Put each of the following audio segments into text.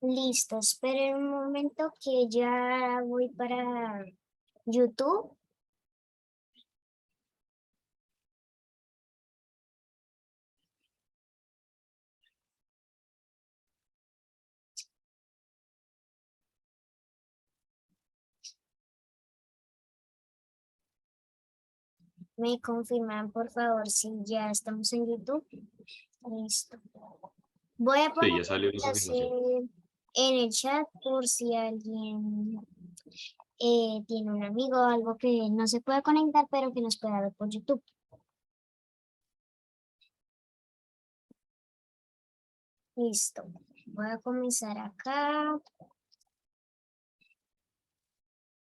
Listo, esperen un momento que ya voy para YouTube. Me confirman, por favor, si ya estamos en YouTube. Listo. Voy a Sí, poner ya salió la confirmación. en el chat por si alguien tiene un amigo o algo que no se pueda conectar, pero que nos pueda ver por YouTube. Listo. Voy a comenzar acá.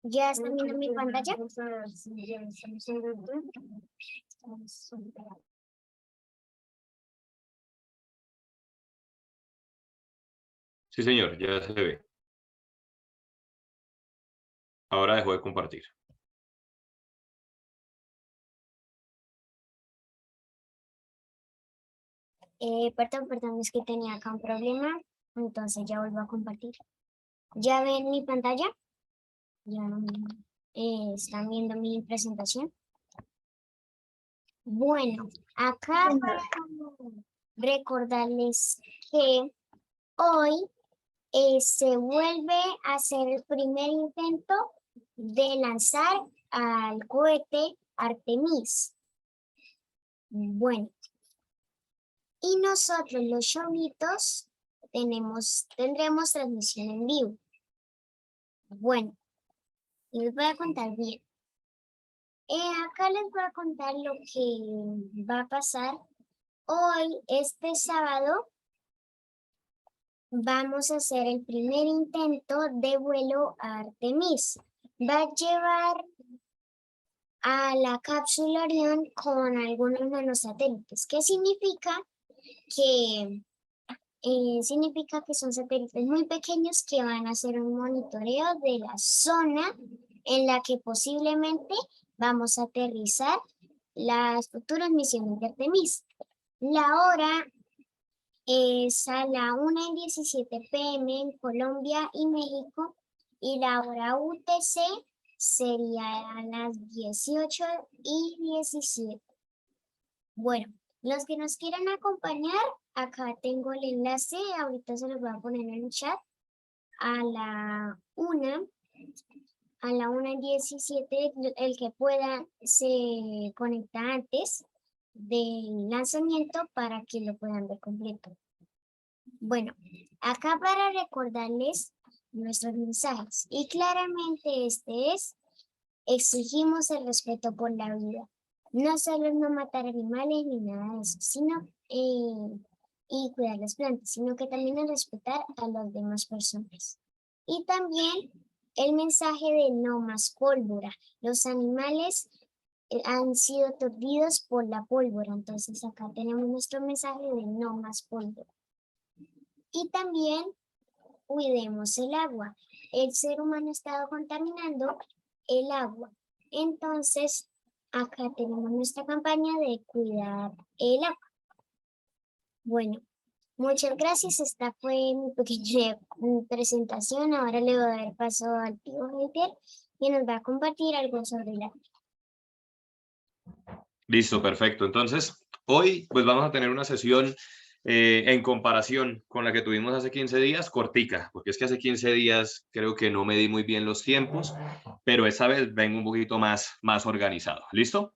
¿Ya están viendo mi pantalla? Sí, señor, ya se ve. Ahora dejo de compartir. Perdón, es que tenía acá un problema, entonces ya vuelvo a compartir. ¿Ya ven mi pantalla? ¿Ya están viendo mi presentación? Bueno, acá para recordarles que hoy se vuelve a hacer el primer intento de lanzar al cohete Artemis. Bueno, y nosotros los chavitos tendremos transmisión en vivo. Bueno, les voy a contar bien. Acá les voy a contar lo que va a pasar hoy, este sábado. Vamos a hacer el primer intento de vuelo a Artemis. Va a llevar a la cápsula Orión con algunos nanosatélites. ¿Qué significa? Que significa que son satélites muy pequeños que van a hacer un monitoreo de la zona en la que posiblemente vamos a aterrizar las futuras misiones de Artemis. La hora es a la 1:17 p.m. en Colombia y México, y la hora UTC sería a las 18:17. Bueno, los que nos quieran acompañar, acá tengo el enlace, ahorita se los voy a poner en el chat. A la 1:17, el que pueda se conecta antes del lanzamiento para que lo puedan ver completo. Bueno, acá para recordarles nuestros mensajes, y claramente este es: exigimos el respeto por la vida. No solo no matar animales ni nada de eso, sino y cuidar las plantas, sino que también el respetar a las demás personas. Y también el mensaje de no más pólvora. Los animales han sido aturdidos por la pólvora, entonces acá tenemos nuestro mensaje de no más pólvora. Y también cuidemos el agua. El ser humano ha estado contaminando el agua. Entonces, acá tenemos nuestra campaña de cuidar el agua. Bueno, muchas gracias. Esta fue mi pequeña presentación. Ahora le voy a dar paso al tío Heiter, que nos va a compartir algo sobre la... Listo, perfecto. Entonces, hoy pues vamos a tener una sesión en comparación con la que tuvimos hace 15 días, cortica, porque es que hace 15 días creo que no medí muy bien los tiempos, pero esta vez vengo un poquito más organizado. ¿Listo?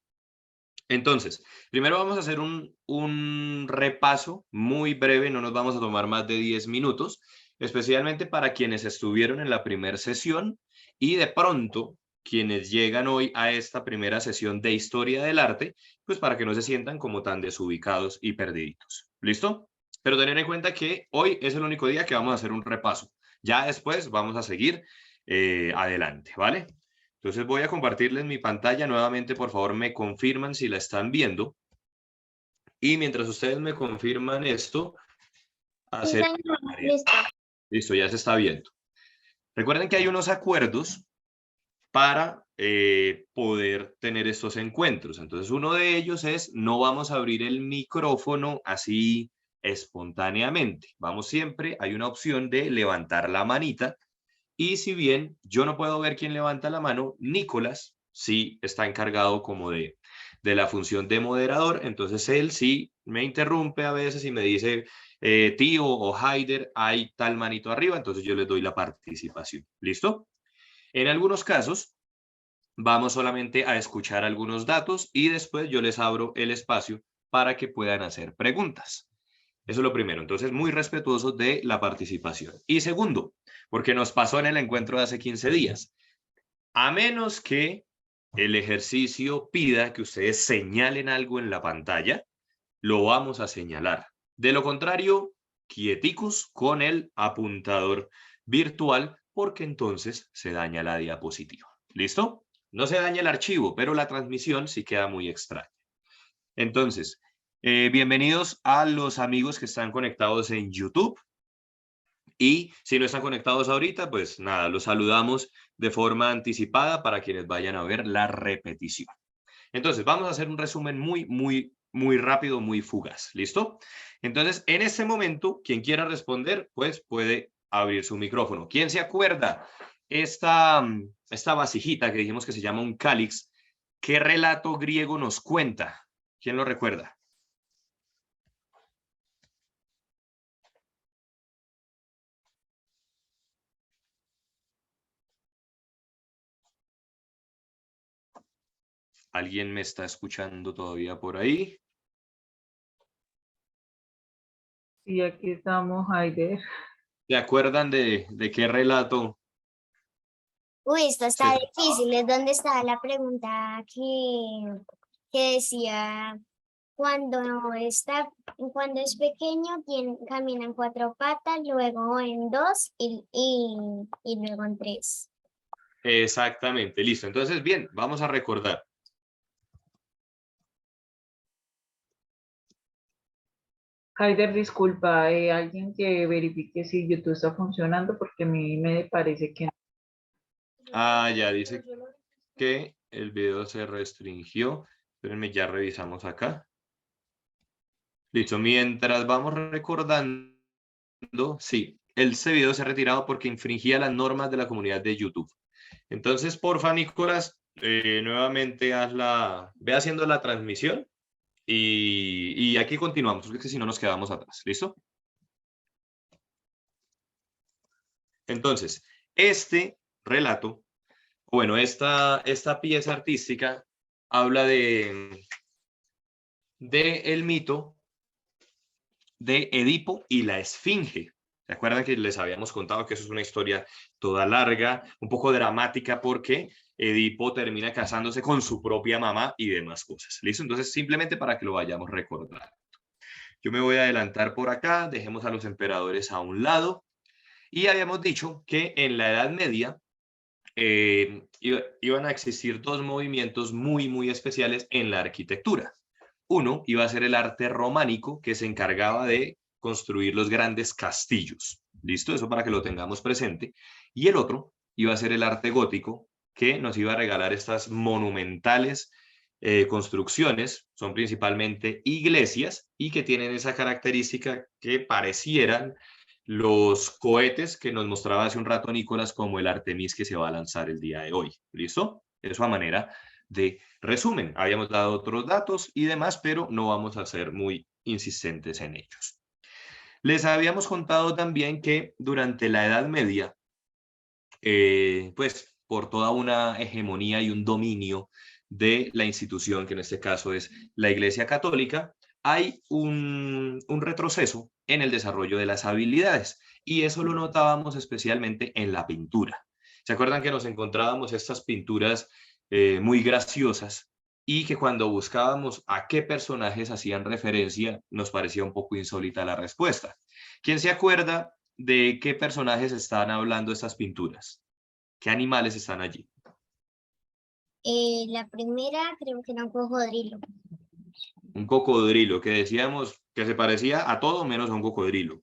Entonces, primero vamos a hacer un repaso muy breve, no nos vamos a tomar más de 10 minutos, especialmente para quienes estuvieron en la primera sesión y de pronto quienes llegan hoy a esta primera sesión de Historia del Arte, pues para que no se sientan como tan desubicados y perdiditos. ¿Listo? Pero tener en cuenta que hoy es el único día que vamos a hacer un repaso. Ya después vamos a seguir adelante, ¿vale? Entonces voy a compartirles mi pantalla nuevamente, por favor me confirman si la están viendo. Y mientras ustedes me confirman esto, hacer... Listo, ya se está viendo. Recuerden que hay unos acuerdos para poder tener estos encuentros. Entonces, uno de ellos es, no vamos a abrir el micrófono así espontáneamente. Vamos siempre, hay una opción de levantar la manita, y si bien yo no puedo ver quién levanta la mano, Nicolás sí está encargado como de la función de moderador, entonces él sí me interrumpe a veces y me dice, tío o Haider, hay tal manito arriba, entonces yo les doy la participación. ¿Listo? En algunos casos, vamos solamente a escuchar algunos datos y después yo les abro el espacio para que puedan hacer preguntas. Eso es lo primero. Entonces, muy respetuoso de la participación. Y segundo, porque nos pasó en el encuentro de hace 15 días, a menos que el ejercicio pida que ustedes señalen algo en la pantalla, lo vamos a señalar. De lo contrario, quieticos con el apuntador virtual, porque entonces se daña la diapositiva. ¿Listo? No se daña el archivo, pero la transmisión sí queda muy extraña. Entonces, bienvenidos a los amigos que están conectados en YouTube. Y si no están conectados ahorita, pues nada, los saludamos de forma anticipada para quienes vayan a ver la repetición. Entonces, vamos a hacer un resumen muy rápido, muy fugaz. ¿Listo? Entonces, en este momento, quien quiera responder, pues puede abrir su micrófono. ¿Quién se acuerda? Esta vasijita que dijimos que se llama un cáliz, ¿qué relato griego nos cuenta? ¿Quién lo recuerda? ¿Alguien me está escuchando todavía por ahí? Y aquí estamos, Haider. ¿Se acuerdan de qué relato? Uy, esto está se- difícil. ¿Es dónde está la pregunta que decía cuando es pequeño camina en cuatro patas, luego en dos y luego en tres? Exactamente, listo. Entonces, bien, vamos a recordar. Haider, disculpa, alguien que verifique si YouTube está funcionando porque a mí me parece que no. Ah, ya dice que el video se restringió. Espérenme, ya revisamos acá. Listo, mientras vamos recordando, sí, ese video se ha retirado porque infringía las normas de la comunidad de YouTube. Entonces, porfa, Nicolás, nuevamente ve haciendo la transmisión y aquí continuamos, porque si no nos quedamos atrás. ¿Listo? Entonces, este relato, bueno, esta pieza artística habla de el mito de Edipo y la Esfinge. ¿Se acuerdan que les habíamos contado que eso es una historia toda larga, un poco dramática, porque Edipo termina casándose con su propia mamá y demás cosas? ¿Listo? Entonces, simplemente para que lo vayamos recordando. Yo me voy a adelantar por acá, dejemos a los emperadores a un lado. Y habíamos dicho que en la Edad Media iban a existir dos movimientos muy especiales en la arquitectura. Uno iba a ser el arte románico, que se encargaba de construir los grandes castillos. ¿Listo? Eso para que lo tengamos presente. Y el otro iba a ser el arte gótico, que nos iba a regalar estas monumentales construcciones, son principalmente iglesias y que tienen esa característica que parecieran los cohetes que nos mostraba hace un rato Nicolás, como el Artemis que se va a lanzar el día de hoy. ¿Listo? Eso a manera de resumen. Habíamos dado otros datos y demás, pero no vamos a ser muy insistentes en ellos. Les habíamos contado también que durante la Edad Media, pues por toda una hegemonía y un dominio de la institución, que en este caso es la Iglesia Católica, hay un retroceso en el desarrollo de las habilidades, y eso lo notábamos especialmente en la pintura. ¿Se acuerdan que nos encontrábamos estas pinturas muy graciosas y que cuando buscábamos a qué personajes hacían referencia nos parecía un poco insólita la respuesta? ¿Quién se acuerda de qué personajes están hablando estas pinturas? ¿Qué animales están allí? La primera creo que era un cocodrilo. Un cocodrilo, que decíamos que se parecía a todo menos a un cocodrilo.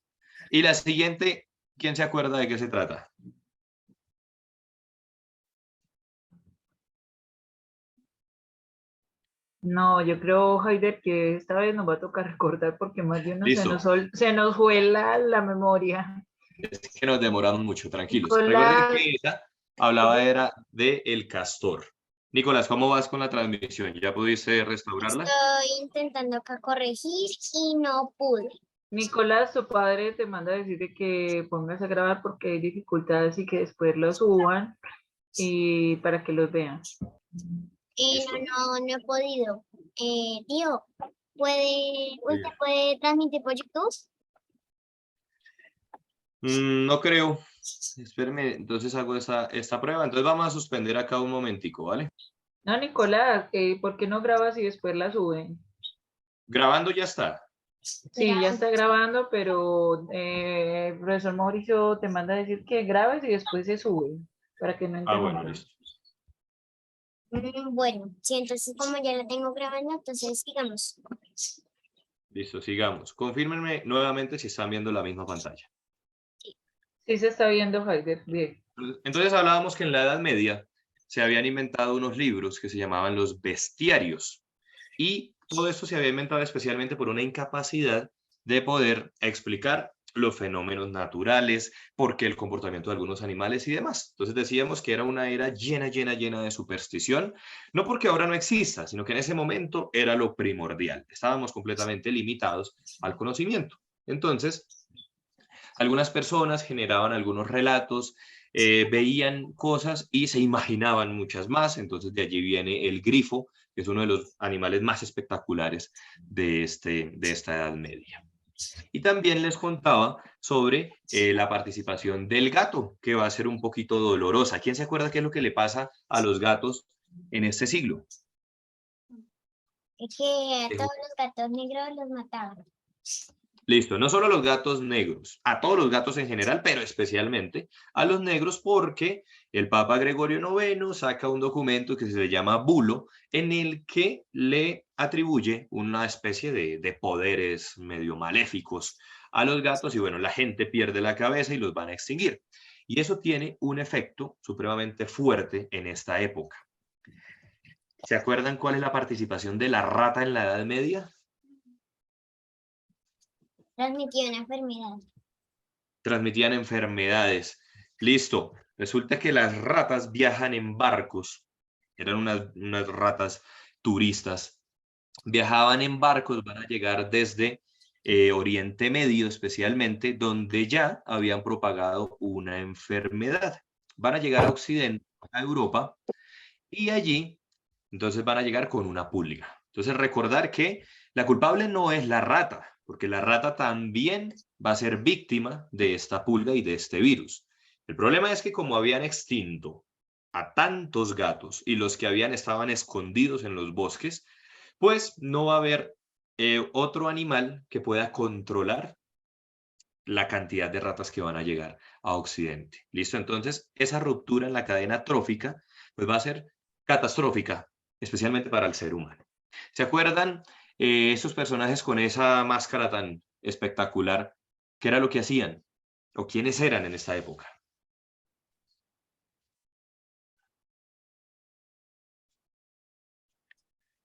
Y la siguiente, ¿quién se acuerda de qué se trata? No, yo creo, Haider, que esta vez nos va a tocar recordar porque más de uno Listo, se nos fue la memoria. es que nos demoramos mucho, tranquilos. Recuerden Nicolás, que ella hablaba era de el castor. Nicolás, ¿cómo vas con la transmisión? ¿Ya pudiste restaurarla? Estoy intentando acá corregir y no pude. Nicolás, tu padre te manda a decir de que pongas a grabar porque hay dificultades y que después lo suban y para que los vean. Listo. No he podido. Tío, ¿usted Oiga. puede transmitir por YouTube? No creo. Espérame, entonces hago esta prueba. Entonces vamos a suspender acá un momentico, ¿vale? No, Nicolás, ¿por qué no grabas y después la suben? Grabando ya está. Sí, ya está grabando, pero el profesor Mauricio te manda a decir que grabes y después se sube para que no Ah, bueno, interrumpan. listo. Bueno, sí, entonces como ya la tengo grabando, entonces sigamos. Listo, sigamos. Confírmenme nuevamente si están viendo la misma pantalla. Sí se está viendo, Haider, bien. Entonces hablábamos que en la Edad Media se habían inventado unos libros que se llamaban los bestiarios. Y todo esto se había inventado especialmente por una incapacidad de poder explicar los fenómenos naturales, por qué el comportamiento de algunos animales y demás. Entonces decíamos que era una era llena de superstición, no porque ahora no exista, sino que en ese momento era lo primordial. Estábamos completamente limitados al conocimiento. Entonces, algunas personas generaban algunos relatos, veían cosas y se imaginaban muchas más. Entonces de allí viene el grifo, que es uno de los animales más espectaculares de esta Edad Media. Y también les contaba sobre la participación del gato, que va a ser un poquito dolorosa. ¿Quién se acuerda qué es lo que le pasa a los gatos en este siglo? Es que a todos los gatos negros los mataban. Listo, no solo a los gatos negros, a todos los gatos en general, pero especialmente a los negros porque el Papa Gregorio IX saca un documento que se llama bulo en el que le atribuye una especie de poderes medio maléficos a los gatos y bueno, la gente pierde la cabeza y los van a extinguir. Y eso tiene un efecto supremamente fuerte en esta época. ¿Se acuerdan cuál es la participación de la rata en la Edad Media? Transmitió una enfermedad. Transmitían enfermedades. Listo. Resulta que las ratas viajan en barcos. Eran unas ratas turistas. Viajaban en barcos, van a llegar desde Oriente Medio especialmente, donde ya habían propagado una enfermedad. Van a llegar a Occidente, a Europa, y allí entonces van a llegar con una pulga. Entonces recordar que la culpable no es la rata, porque la rata también va a ser víctima de esta pulga y de este virus. El problema es que como habían extinto a tantos gatos y los que habían estaban escondidos en los bosques, pues no va a haber otro animal que pueda controlar la cantidad de ratas que van a llegar a Occidente. ¿Listo? Entonces, esa ruptura en la cadena trófica pues va a ser catastrófica, especialmente para el ser humano. ¿Se acuerdan esos personajes con esa máscara tan espectacular? ¿Qué era lo que hacían? ¿O quiénes eran en esta época?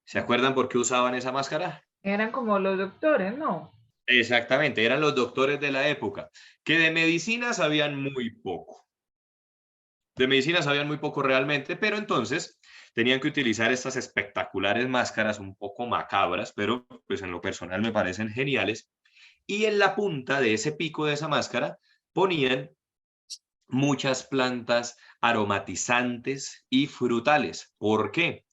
¿Se acuerdan por qué usaban esa máscara? Eran como los doctores, ¿no? Exactamente, eran los doctores de la época, que de medicina sabían muy poco. De medicina sabían muy poco realmente, pero entonces tenían que utilizar estas espectaculares máscaras un poco macabras, pero pues en lo personal me parecen geniales. Y en la punta de ese pico de esa máscara ponían muchas plantas aromatizantes y frutales. ¿Por qué?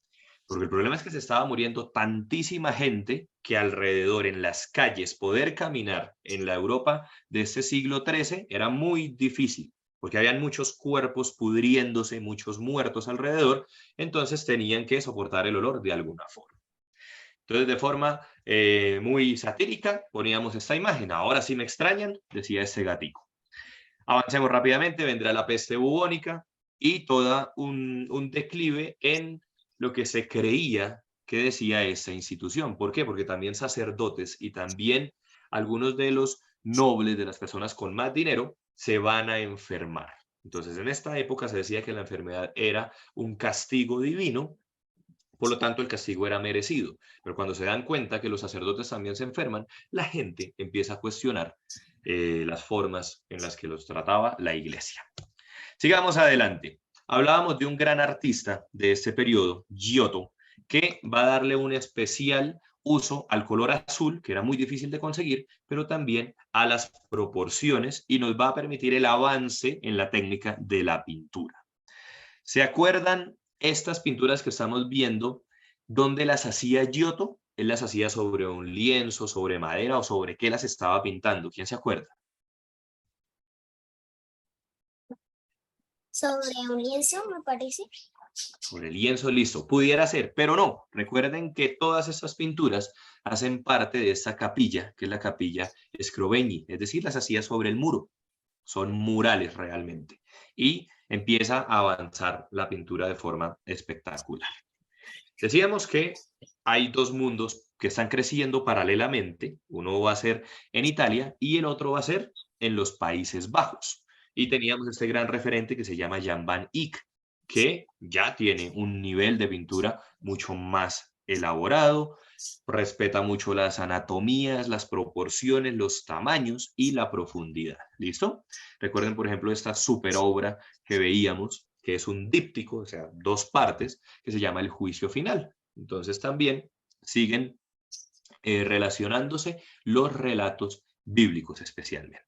Porque el problema es que se estaba muriendo tantísima gente que alrededor en las calles poder caminar en la Europa de este siglo XIII era muy difícil, porque habían muchos cuerpos pudriéndose, muchos muertos alrededor, entonces tenían que soportar el olor de alguna forma. Entonces, de forma muy satírica, poníamos esta imagen. Ahora sí me extrañan, decía este gatico. Avancemos rápidamente, vendrá la peste bubónica y todo un declive en lo que se creía que decía esta institución. ¿Por qué? Porque también sacerdotes y también algunos de los nobles, de las personas con más dinero, se van a enfermar. Entonces, en esta época se decía que la enfermedad era un castigo divino por lo tanto el castigo era merecido. Pero cuando se dan cuenta que los sacerdotes también se enferman, la gente empieza a cuestionar las formas en las que los trataba la iglesia. Sigamos adelante. Hablábamos de un gran artista de este periodo, Giotto, que va a darle un especial uso al color azul, que era muy difícil de conseguir, pero también a las proporciones, y nos va a permitir el avance en la técnica de la pintura. ¿Se acuerdan estas pinturas que estamos viendo? ¿Dónde las hacía Giotto? Él las hacía sobre un lienzo, sobre madera, o sobre qué las estaba pintando. ¿Quién se acuerda? Sobre un lienzo, me parece. Sobre el lienzo, listo, pudiera ser, pero no. Recuerden que todas estas pinturas hacen parte de esta capilla, que es la capilla Scrovegni, es decir, las hacía sobre el muro. Son murales realmente. Y empieza a avanzar la pintura de forma espectacular. Decíamos que hay dos mundos que están creciendo paralelamente. Uno va a ser en Italia y el otro va a ser en los Países Bajos. Y teníamos este gran referente que se llama Jan van Eyck, que ya tiene un nivel de pintura mucho más elaborado, respeta mucho las anatomías, las proporciones, los tamaños y la profundidad. ¿Listo? Recuerden, por ejemplo, esta super obra que veíamos, que es un díptico, o sea, dos partes, que se llama El Juicio Final. Entonces también siguen relacionándose los relatos bíblicos especialmente.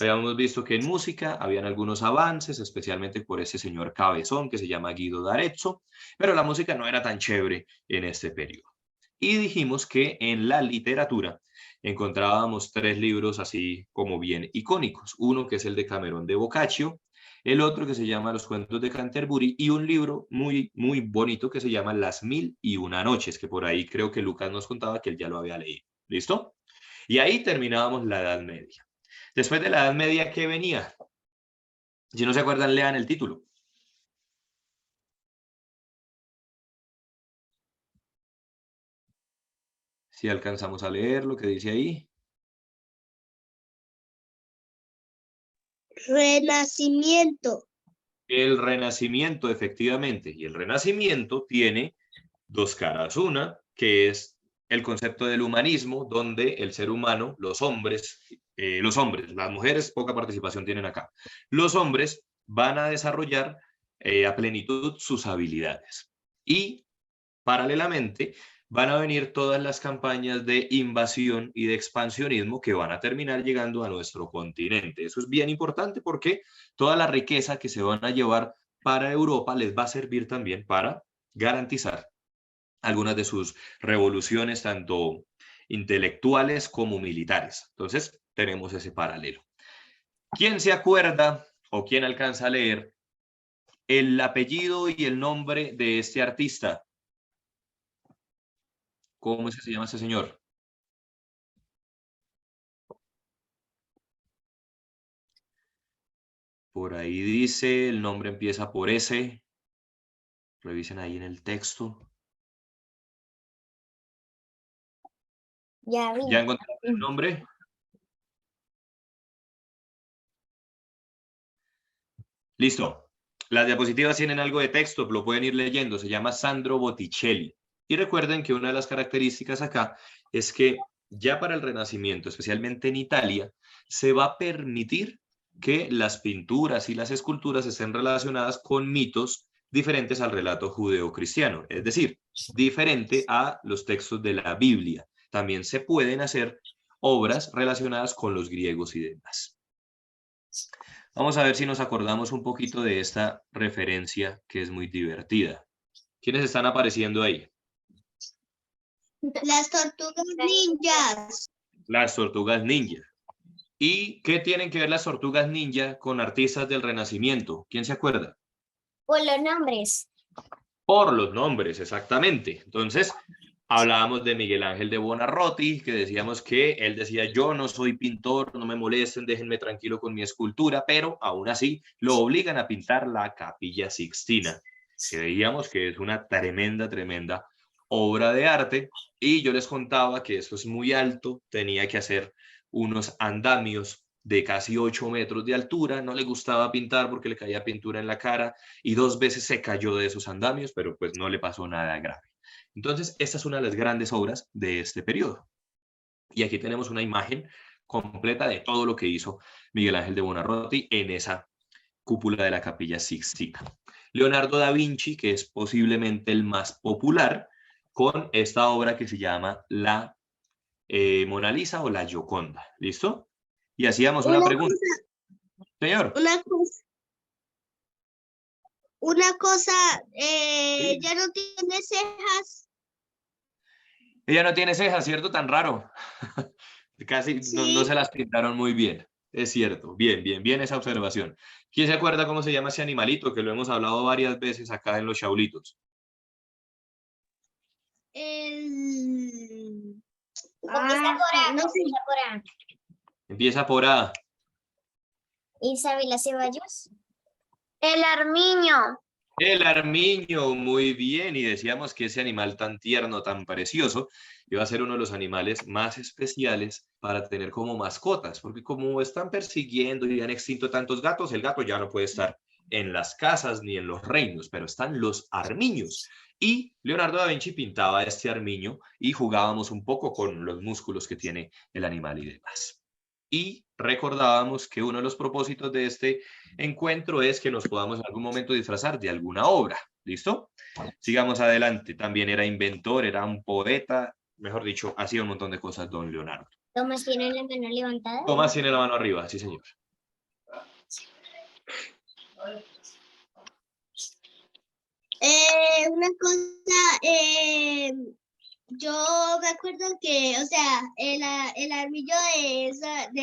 Habíamos visto que en música habían algunos avances, especialmente por ese señor cabezón que se llama Guido d'Arezzo, pero la música no era tan chévere en este periodo. Y dijimos que en la literatura encontrábamos tres libros así como bien icónicos. Uno que es el de Camerón de Boccaccio, el otro que se llama Los Cuentos de Canterbury y un libro muy, muy bonito que se llama Las Mil y Una Noches, que por ahí creo que Lucas nos contaba que él ya lo había leído. ¿Listo? Y ahí terminábamos la Edad Media. Después de la Edad Media, ¿qué venía? Si no se acuerdan, lean el título. Si alcanzamos a leer lo que dice ahí. Renacimiento. El Renacimiento, efectivamente. Y el Renacimiento tiene dos caras. Una, que es el concepto del humanismo, donde el ser humano, los hombres, las mujeres poca participación tienen acá. Los hombres van a desarrollar a plenitud sus habilidades. Y paralelamente van a venir todas las campañas de invasión y de expansionismo que van a terminar llegando a nuestro continente. Eso es bien importante porque toda la riqueza que se van a llevar para Europa les va a servir también para garantizar algunas de sus revoluciones, tanto intelectuales como militares. Entonces, tenemos ese paralelo. ¿Quién se acuerda o quién alcanza a leer el apellido y el nombre de este artista? ¿Cómo es que se llama ese señor? Por ahí dice, el nombre empieza por S. Revisen ahí en el texto. Ya vi. ¿Ya encontraron el nombre? Listo. Las diapositivas tienen algo de texto, lo pueden ir leyendo. Se llama Sandro Botticelli. Y recuerden que una de las características acá es que ya para el Renacimiento, especialmente en Italia, se va a permitir que las pinturas y las esculturas estén relacionadas con mitos diferentes al relato judeocristiano, es decir, diferente a los textos de la Biblia. También se pueden hacer obras relacionadas con los griegos y demás. Vamos a ver si nos acordamos un poquito de esta referencia que es muy divertida. ¿Quiénes están apareciendo ahí? Las tortugas ninjas. Las tortugas ninja. ¿Y qué tienen que ver las tortugas ninja con artistas del Renacimiento? ¿Quién se acuerda? Por los nombres. Por los nombres, exactamente. Entonces, hablábamos de Miguel Ángel de Buonarroti, que decíamos que él decía, yo no soy pintor, no me molesten, déjenme tranquilo con mi escultura, pero aún así lo obligan a pintar la Capilla Sixtina, que veíamos que es una tremenda, tremenda obra de arte, y yo les contaba que eso es muy alto, tenía que hacer unos andamios de casi 8 metros de altura, no le gustaba pintar porque le caía pintura en la cara y 2 veces se cayó de esos andamios, pero pues no le pasó nada grave. Entonces, esta es una de las grandes obras de este periodo. Y aquí tenemos una imagen completa de todo lo que hizo Miguel Ángel de Buonarroti en esa cúpula de la Capilla Sixtina. Leonardo da Vinci, que es posiblemente el más popular, con esta obra que se llama la Mona Lisa o la Gioconda. ¿Listo? Y hacíamos una pregunta. Señor. Una cosa, Sí. ya no tiene cejas. Ella no tiene cejas, ¿cierto? Tan raro. Casi no, no Sí. se las pintaron muy bien. Es cierto. Bien, bien, bien esa observación. ¿Quién se acuerda cómo se llama ese animalito? Que lo hemos hablado varias veces acá en los Chaulitos. El... Comienza por A, no sé. comienza por A. Empieza por A. Isabela Ceballos. El armiño. El armiño, muy bien. Y decíamos que ese animal tan tierno, tan precioso, iba a ser uno de los animales más especiales para tener como mascotas, porque como están persiguiendo y han extinto tantos gatos, el gato ya no puede estar en las casas ni en los reinos, pero están los armiños. Y Leonardo da Vinci pintaba este armiño y jugábamos un poco con los músculos que tiene el animal y demás. Y recordábamos que uno de los propósitos de este encuentro es que nos podamos en algún momento disfrazar de alguna obra. ¿Listo? Sigamos adelante. También era inventor, era un poeta, mejor dicho, hacía un montón de cosas don Leonardo. Tomás tiene la mano levantada. Tomás tiene la mano arriba, sí señor. Una cosa, yo me acuerdo que, o sea, el armillo de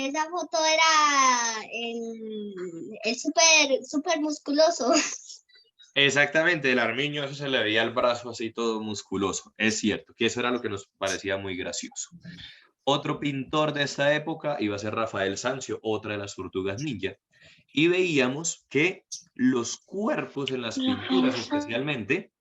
esa foto era el súper musculoso. Exactamente, el armiño, eso se le veía el brazo así todo musculoso. Es cierto, que eso era lo que nos parecía muy gracioso. Otro pintor de esta época iba a ser Rafael Sanzio, otra de las tortugas ninja. Y veíamos que los cuerpos en las pinturas especialmente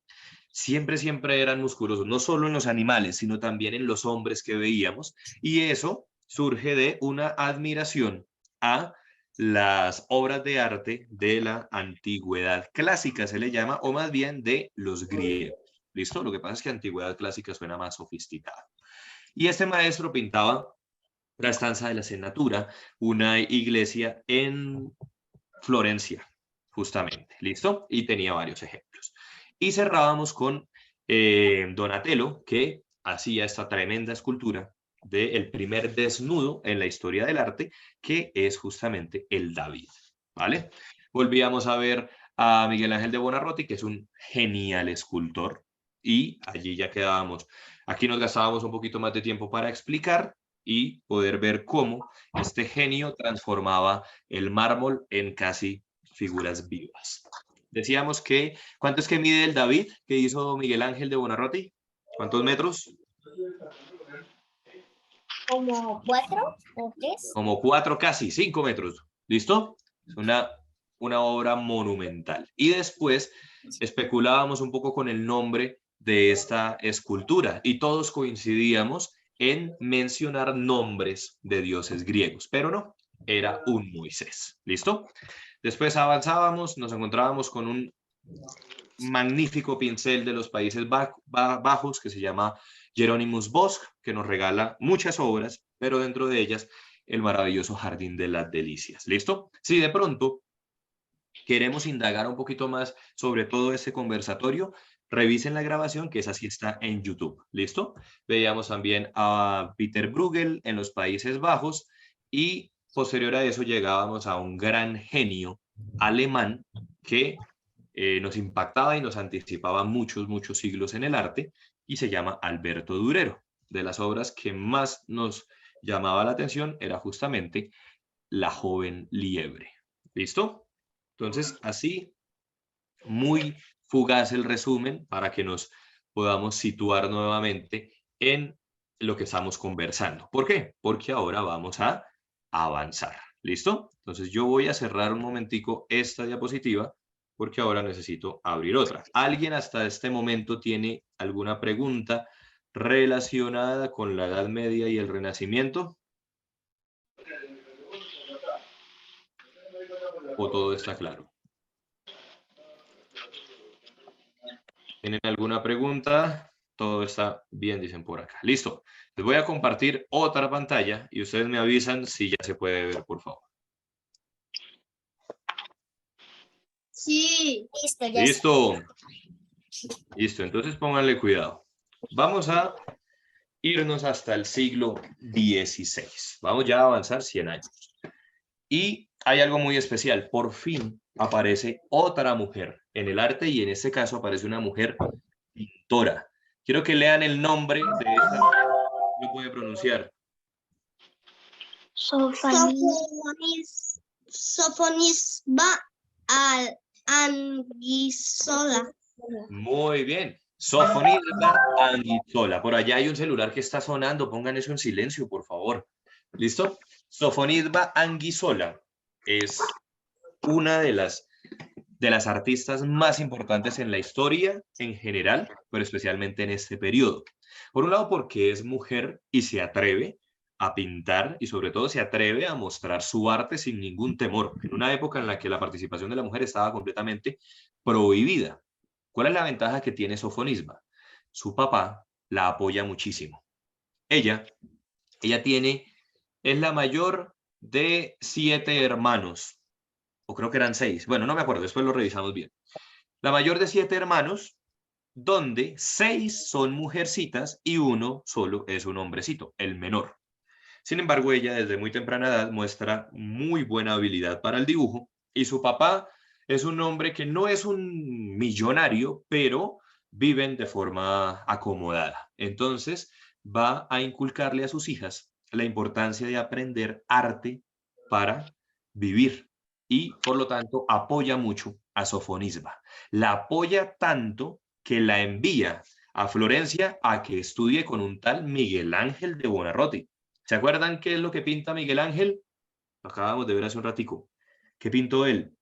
siempre eran musculosos, no solo en los animales, sino también en los hombres que veíamos. Y eso surge de una admiración a las obras de arte de la antigüedad clásica, se le llama, o más bien de los griegos. ¿Listo? Lo que pasa es que antigüedad clásica suena más sofisticado. Y este maestro pintaba la Stanza de la Senatura, una iglesia en Florencia, justamente. ¿Listo? Y tenía varios ejemplos. Y cerrábamos con Donatello, que hacía esta tremenda escultura del primer desnudo en la historia del arte, que es justamente el David. ¿Vale? Volvíamos a ver a Miguel Ángel de Buonarroti, que es un genial escultor, y allí ya quedábamos. Aquí nos gastábamos un poquito más de tiempo para explicar y poder ver cómo este genio transformaba el mármol en casi figuras vivas. Decíamos que, ¿cuánto es que mide el David que hizo Miguel Ángel de Buonarroti? ¿Cuántos metros? Como 4 o 3. Como 4, casi 5 metros. ¿Listo? Es una obra monumental. Y después especulábamos un poco con el nombre de esta escultura y todos coincidíamos en mencionar nombres de dioses griegos, pero no, era un Moisés. ¿Listo? Después avanzábamos, nos encontrábamos con un magnífico pincel de los Países Bajos que se llama Hieronymus Bosch, que nos regala muchas obras, pero dentro de ellas el maravilloso Jardín de las Delicias. ¿Listo? Si de pronto queremos indagar un poquito más sobre todo este conversatorio, revisen la grabación, que esa sí está en YouTube. ¿Listo? Veíamos también a Peter Bruegel en los Países Bajos y posterior a eso llegábamos a un gran genio alemán que nos impactaba y nos anticipaba muchos siglos en el arte y se llama Alberto Durero. De las obras que más nos llamaba la atención era justamente La joven liebre. ¿Listo? Entonces, así, muy fugaz el resumen para que nos podamos situar nuevamente en lo que estamos conversando. ¿Por qué? Porque ahora vamos a avanzar. ¿Listo? Entonces yo voy a cerrar un momentico esta diapositiva porque ahora necesito abrir otra. ¿Alguien hasta este momento tiene alguna pregunta relacionada con la Edad Media y el Renacimiento? ¿O todo está claro? ¿Tienen alguna pregunta? Todo está bien, dicen por acá. Listo. Les voy a compartir otra pantalla y ustedes me avisan si ya se puede ver, por favor. Sí. Listo, ya está. Listo. Listo, entonces pónganle cuidado. Vamos a irnos hasta el siglo XVI. Vamos ya a avanzar 100 años. Y hay algo muy especial. Por fin aparece otra mujer en el arte y en este caso aparece una mujer pintora. Quiero que lean el nombre de esta. ¿Lo puede pronunciar? Sofonisba Anguissola. Muy bien. Sofonisba Anguissola. Por allá hay un celular que está sonando. Pongan eso en silencio, por favor. ¿Listo? Sofonisba Anguissola es una de las artistas más importantes en la historia en general, pero especialmente en este periodo. Por un lado, porque es mujer y se atreve a pintar y sobre todo se atreve a mostrar su arte sin ningún temor, en una época en la que la participación de la mujer estaba completamente prohibida. ¿Cuál es la ventaja que tiene Sofonisba? Su papá la apoya muchísimo. Ella es la mayor de 7 hermanos, o creo que eran 6, bueno, no me acuerdo, después lo revisamos bien. La mayor de 7 hermanos, donde 6 son mujercitas y uno solo es un hombrecito, el menor. Sin embargo, ella desde muy temprana edad muestra muy buena habilidad para el dibujo y su papá es un hombre que no es un millonario, pero viven de forma acomodada. Entonces, va a inculcarle a sus hijas la importancia de aprender arte para vivir y, por lo tanto, apoya mucho a Sofonisba. La apoya tanto que la envía a Florencia a que estudie con un tal Miguel Ángel de Buonarroti. ¿Se acuerdan qué es lo que pinta Miguel Ángel? Lo acabamos de ver hace un ratico. ¿Qué pintó él?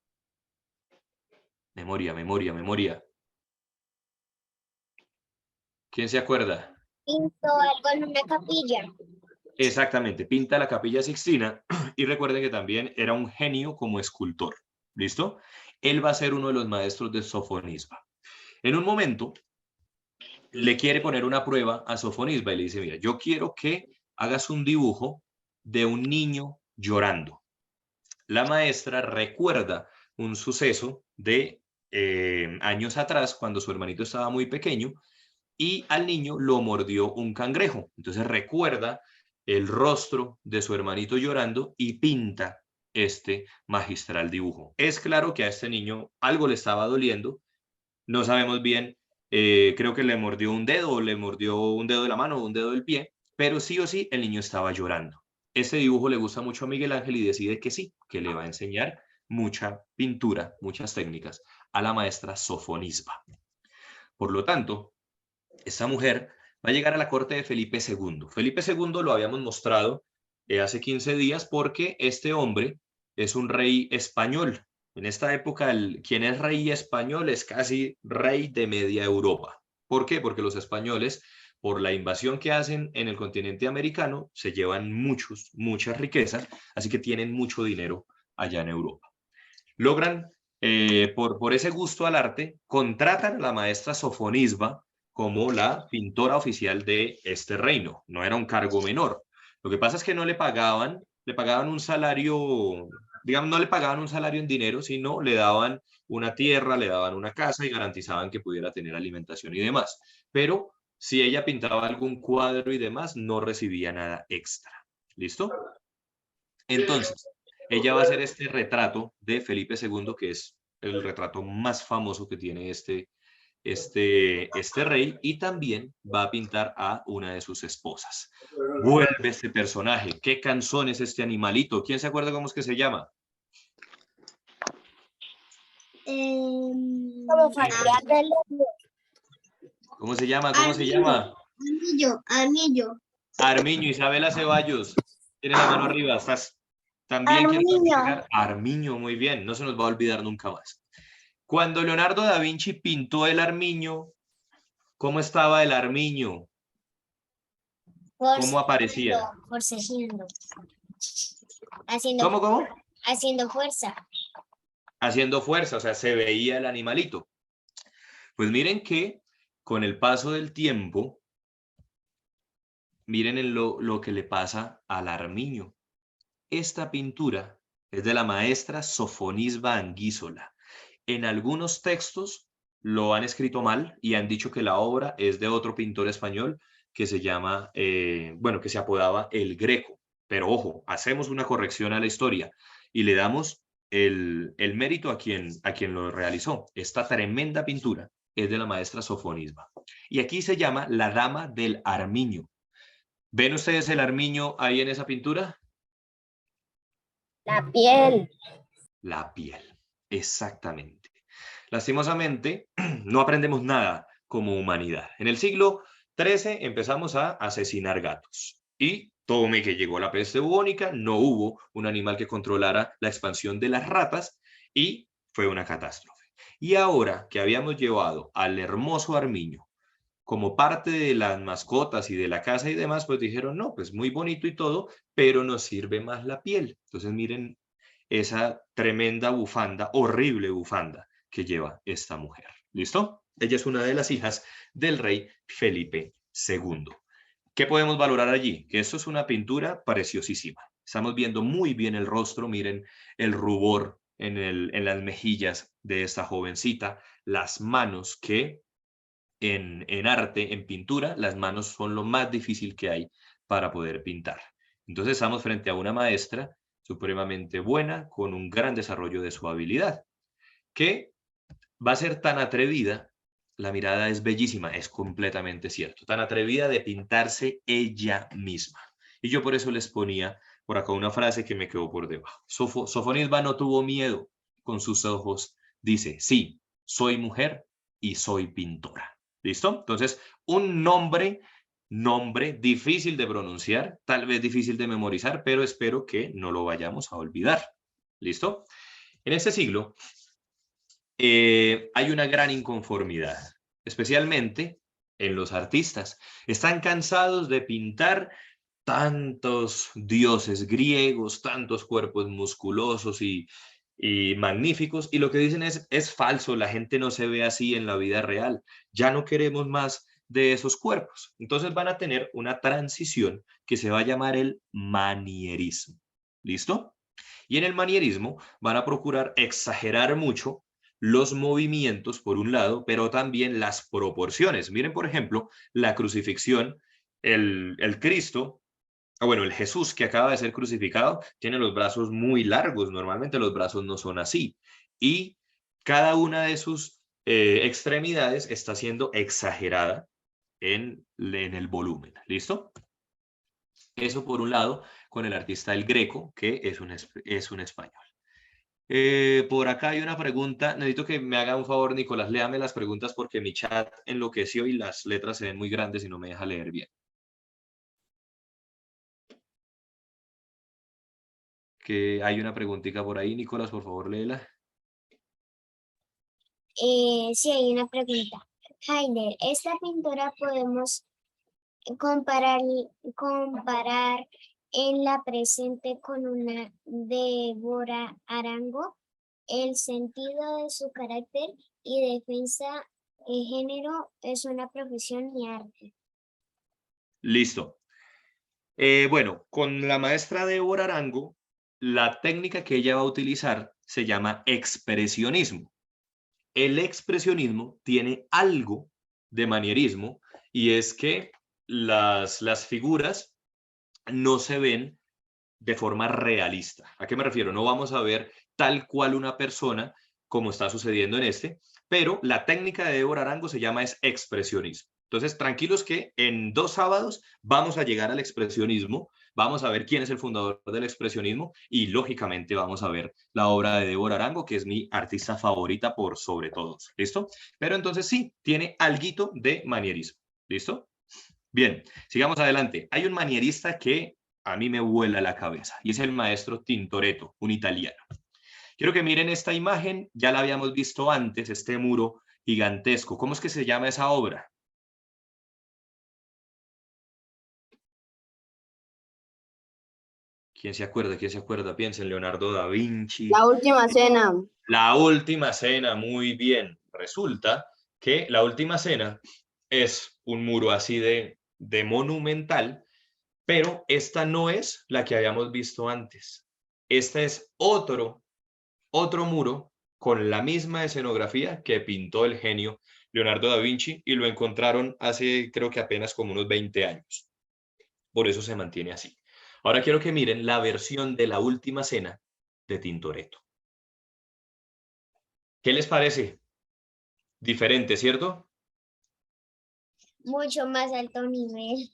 Memoria, memoria, memoria. ¿Quién se acuerda? Pinto algo en una capilla. Exactamente, pinta la Capilla Sixtina y recuerden que también era un genio como escultor. ¿Listo? Él va a ser uno de los maestros de Sofonisba. En un momento le quiere poner una prueba a Sofonisba y le dice, mira, yo quiero que hagas un dibujo de un niño llorando. La maestra recuerda un suceso de años atrás cuando su hermanito estaba muy pequeño y al niño lo mordió un cangrejo. Entonces recuerda el rostro de su hermanito llorando y pinta este magistral dibujo. Es claro que a este niño algo le estaba doliendo, no sabemos bien, creo que le mordió un dedo, le mordió un dedo de la mano o un dedo del pie, pero sí o sí el niño estaba llorando. Este dibujo le gusta mucho a Miguel Ángel y decide que sí, que le va a enseñar mucha pintura, muchas técnicas a la maestra Sofonisba. Por lo tanto, esta mujer va a llegar a la corte de Felipe II. Felipe II lo habíamos mostrado hace 15 días porque este hombre es un rey español. En esta época, quien es rey español es casi rey de media Europa. ¿Por qué? Porque los españoles, por la invasión que hacen en el continente americano, se llevan muchas riquezas, así que tienen mucho dinero allá en Europa. Logran, por ese gusto al arte, contratan a la maestra Sofonisba como la pintora oficial de este reino. No era un cargo menor. Lo que pasa es que no le pagaban un salario, digamos, no le pagaban un salario en dinero, sino le daban una tierra, le daban una casa y garantizaban que pudiera tener alimentación y demás. Pero si ella pintaba algún cuadro y demás, no recibía nada extra. ¿Listo? Entonces, ella va a hacer este retrato de Felipe II, que es el retrato más famoso que tiene este rey, y también va a pintar a una de sus esposas. Vuelve este personaje. ¿Qué canzón es este animalito? ¿Quién se acuerda cómo es que se llama? Como familiar del ¿Cómo se llama? ¿Cómo se llama? Armillo. Armiño, Isabela Ceballos. Tiene la mano arriba. ¿Estás también quiere practicar? Armiño, muy bien. No se nos va a olvidar nunca más. Cuando Leonardo da Vinci pintó el Armiño, ¿cómo estaba el Armiño? ¿Cómo aparecía? Forcejeando. ¿Cómo? Haciendo fuerza. haciendo fuerza, o sea, se veía el animalito. Pues miren que con el paso del tiempo, miren lo que le pasa al armiño. Esta pintura es de la maestra Sofonisba Anguísola. En algunos textos lo han escrito mal y han dicho que la obra es de otro pintor español que se llama, bueno, que se apodaba El Greco. Pero ojo, hacemos una corrección a la historia y le damos el mérito a quien lo realizó. Esta tremenda pintura es de la maestra Sofonisba. Y aquí se llama La Dama del Armiño. ¿Ven ustedes el armiño ahí en esa pintura? La piel. La piel, exactamente. Lastimosamente, no aprendemos nada como humanidad. En el siglo XIII empezamos a asesinar gatos y tome que llegó la peste bubónica, no hubo un animal que controlara la expansión de las ratas y fue una catástrofe. Y ahora que habíamos llevado al hermoso armiño como parte de las mascotas y de la casa y demás, pues dijeron, no, pues muy bonito y todo, pero nos sirve más la piel. Entonces miren esa tremenda bufanda, horrible bufanda que lleva esta mujer. ¿Listo? Ella es una de las hijas del rey Felipe II. ¿Qué podemos valorar allí? Que esto es una pintura preciosísima. Estamos viendo muy bien el rostro, miren el rubor en las mejillas de esta jovencita, las manos que en arte, en pintura, las manos son lo más difícil que hay para poder pintar. Entonces estamos frente a una maestra supremamente buena, con un gran desarrollo de su habilidad, que va a ser tan atrevida, la mirada es bellísima, es completamente cierto, tan atrevida de pintarse ella misma. Y yo por eso les ponía por acá una frase que me quedó por debajo. Sofonisba no tuvo miedo, con sus ojos dice, sí, soy mujer y soy pintora. ¿Listo? Entonces, un nombre difícil de pronunciar, tal vez difícil de memorizar, pero espero que no lo vayamos a olvidar. ¿Listo? En este siglo hay una gran inconformidad, especialmente en los artistas. Están cansados de pintar tantos dioses griegos, tantos cuerpos musculosos y magníficos, y lo que dicen es falso, la gente no se ve así en la vida real, ya no queremos más de esos cuerpos. Entonces van a tener una transición que se va a llamar el manierismo. ¿Listo? Y en el manierismo van a procurar exagerar mucho los movimientos, por un lado, pero también las proporciones. Miren, por ejemplo, la crucifixión, el Cristo, bueno, el Jesús que acaba de ser crucificado, tiene los brazos muy largos. Normalmente los brazos no son así. Y cada una de sus extremidades está siendo exagerada en el volumen. ¿Listo? Eso por un lado, con el artista El Greco, que es un español. Por acá hay una pregunta. Necesito que me haga un favor, Nicolás, léame las preguntas porque mi chat enloqueció y las letras se ven muy grandes y no me deja leer bien. Que hay una preguntita por ahí, Nicolás, por favor, léela. Sí, hay una pregunta. Heiner, esta pintura podemos comparar en la presente con una de Bora Arango, el sentido de su carácter y defensa de género es una profesión y arte. Listo. Bueno, con la maestra Débora Arango, la técnica que ella va a utilizar se llama expresionismo. El expresionismo tiene algo de manierismo y es que las figuras no se ven de forma realista. ¿A qué me refiero? No vamos a ver tal cual una persona como está sucediendo en este, pero la técnica de Débora Arango se llama es expresionismo. Entonces, tranquilos que en 2 sábados vamos a llegar al expresionismo, vamos a ver quién es el fundador del expresionismo y lógicamente vamos a ver la obra de Débora Arango, que es mi artista favorita por sobre todos. ¿Listo? Pero entonces sí, tiene alguito de manierismo. ¿Listo? Bien, sigamos adelante. Hay un manierista que a mí me vuela la cabeza y es el maestro Tintoretto, un italiano. Quiero que miren esta imagen, ya la habíamos visto antes, este muro gigantesco. ¿Cómo es que se llama esa obra? ¿Quién se acuerda? ¿Quién se acuerda? Piensen, Leonardo da Vinci. La última cena. La última cena, muy bien. Resulta que la última cena es un muro así de monumental, pero esta no es la que habíamos visto antes. Esta es otro muro con la misma escenografía que pintó el genio Leonardo da Vinci y lo encontraron hace creo que apenas como unos 20 años. Por eso se mantiene así. Ahora quiero que miren la versión de la última cena de Tintoretto. ¿Qué les parece? Diferente, ¿cierto? Mucho más alto nivel.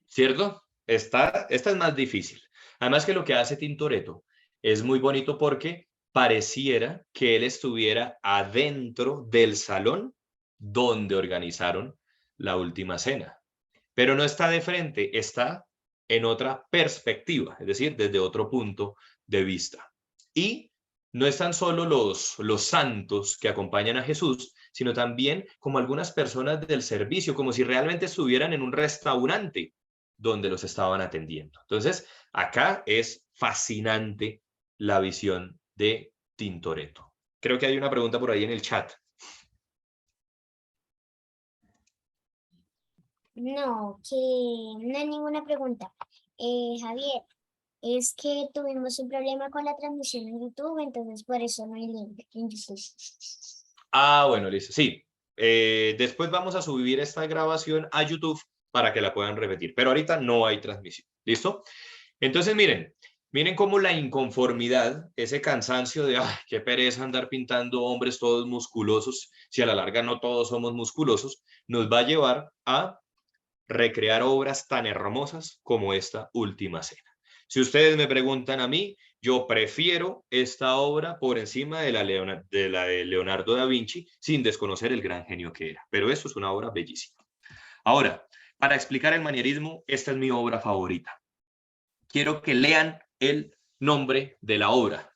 ¿Cierto? Esta es más difícil. Además que lo que hace Tintoretto es muy bonito porque pareciera que él estuviera adentro del salón donde organizaron la última cena. Pero no está de frente, está en otra perspectiva, es decir, desde otro punto de vista. Y no están solo los santos que acompañan a Jesús, sino también como algunas personas del servicio, como si realmente estuvieran en un restaurante donde los estaban atendiendo. Entonces, acá es fascinante la visión de Tintoretto. Creo que hay una pregunta por ahí en el chat. No, que no hay ninguna pregunta. Javier, es que tuvimos un problema con la transmisión en YouTube, entonces por eso no hay link en YouTube. Ah, bueno, listo. Sí, después vamos a subir esta grabación a YouTube para que la puedan repetir, pero ahorita no hay transmisión. ¿Listo? Entonces, miren cómo la inconformidad, ese cansancio de, ay, qué pereza andar pintando hombres todos musculosos, si a la larga no todos somos musculosos, nos va a llevar a recrear obras tan hermosas como esta última cena. Si ustedes me preguntan a mí, yo prefiero esta obra por encima de la de Leonardo da Vinci, sin desconocer el gran genio que era. Pero esto es una obra bellísima. Ahora, para explicar el manierismo, esta es mi obra favorita. Quiero que lean el nombre de la obra.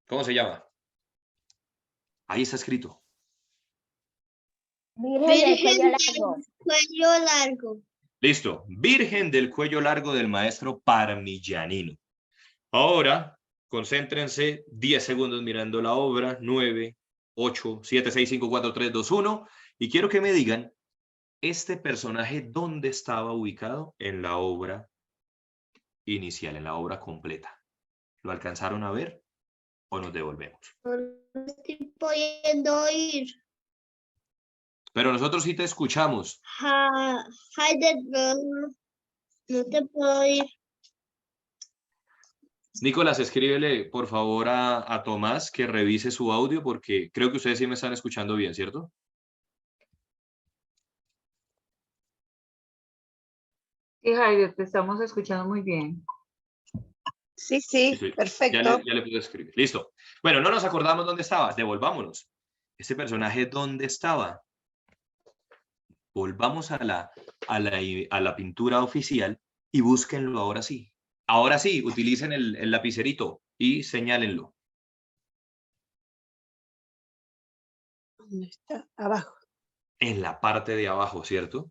¿Cómo se llama? Ahí está escrito. Virgen del cuello largo. Listo. Virgen del cuello largo del maestro Parmigianino. Ahora, concéntrense 10 segundos mirando la obra. 9, 8, 7, 6, 5, 4, 3, 2, 1. Y quiero que me digan este personaje dónde estaba ubicado en la obra inicial, en la obra completa. ¿Lo alcanzaron a ver o nos devolvemos? No estoy pudiendo oír. Pero nosotros sí te escuchamos. Heidelberg, no te puedo oír. Nicolás, escríbele por favor a Tomás que revise su audio porque creo que ustedes sí me están escuchando bien, ¿cierto? Sí, Jairo, te estamos escuchando muy bien. Sí, sí, Sí, perfecto. ya le puedo escribir. Listo. Bueno, no nos acordamos dónde estaba. Devolvámonos. Este personaje, ¿dónde estaba? Volvamos a la pintura oficial y búsquenlo ahora sí. Ahora sí, utilicen el lapicerito y señálenlo. ¿Dónde está? Abajo. En la parte de abajo, ¿cierto?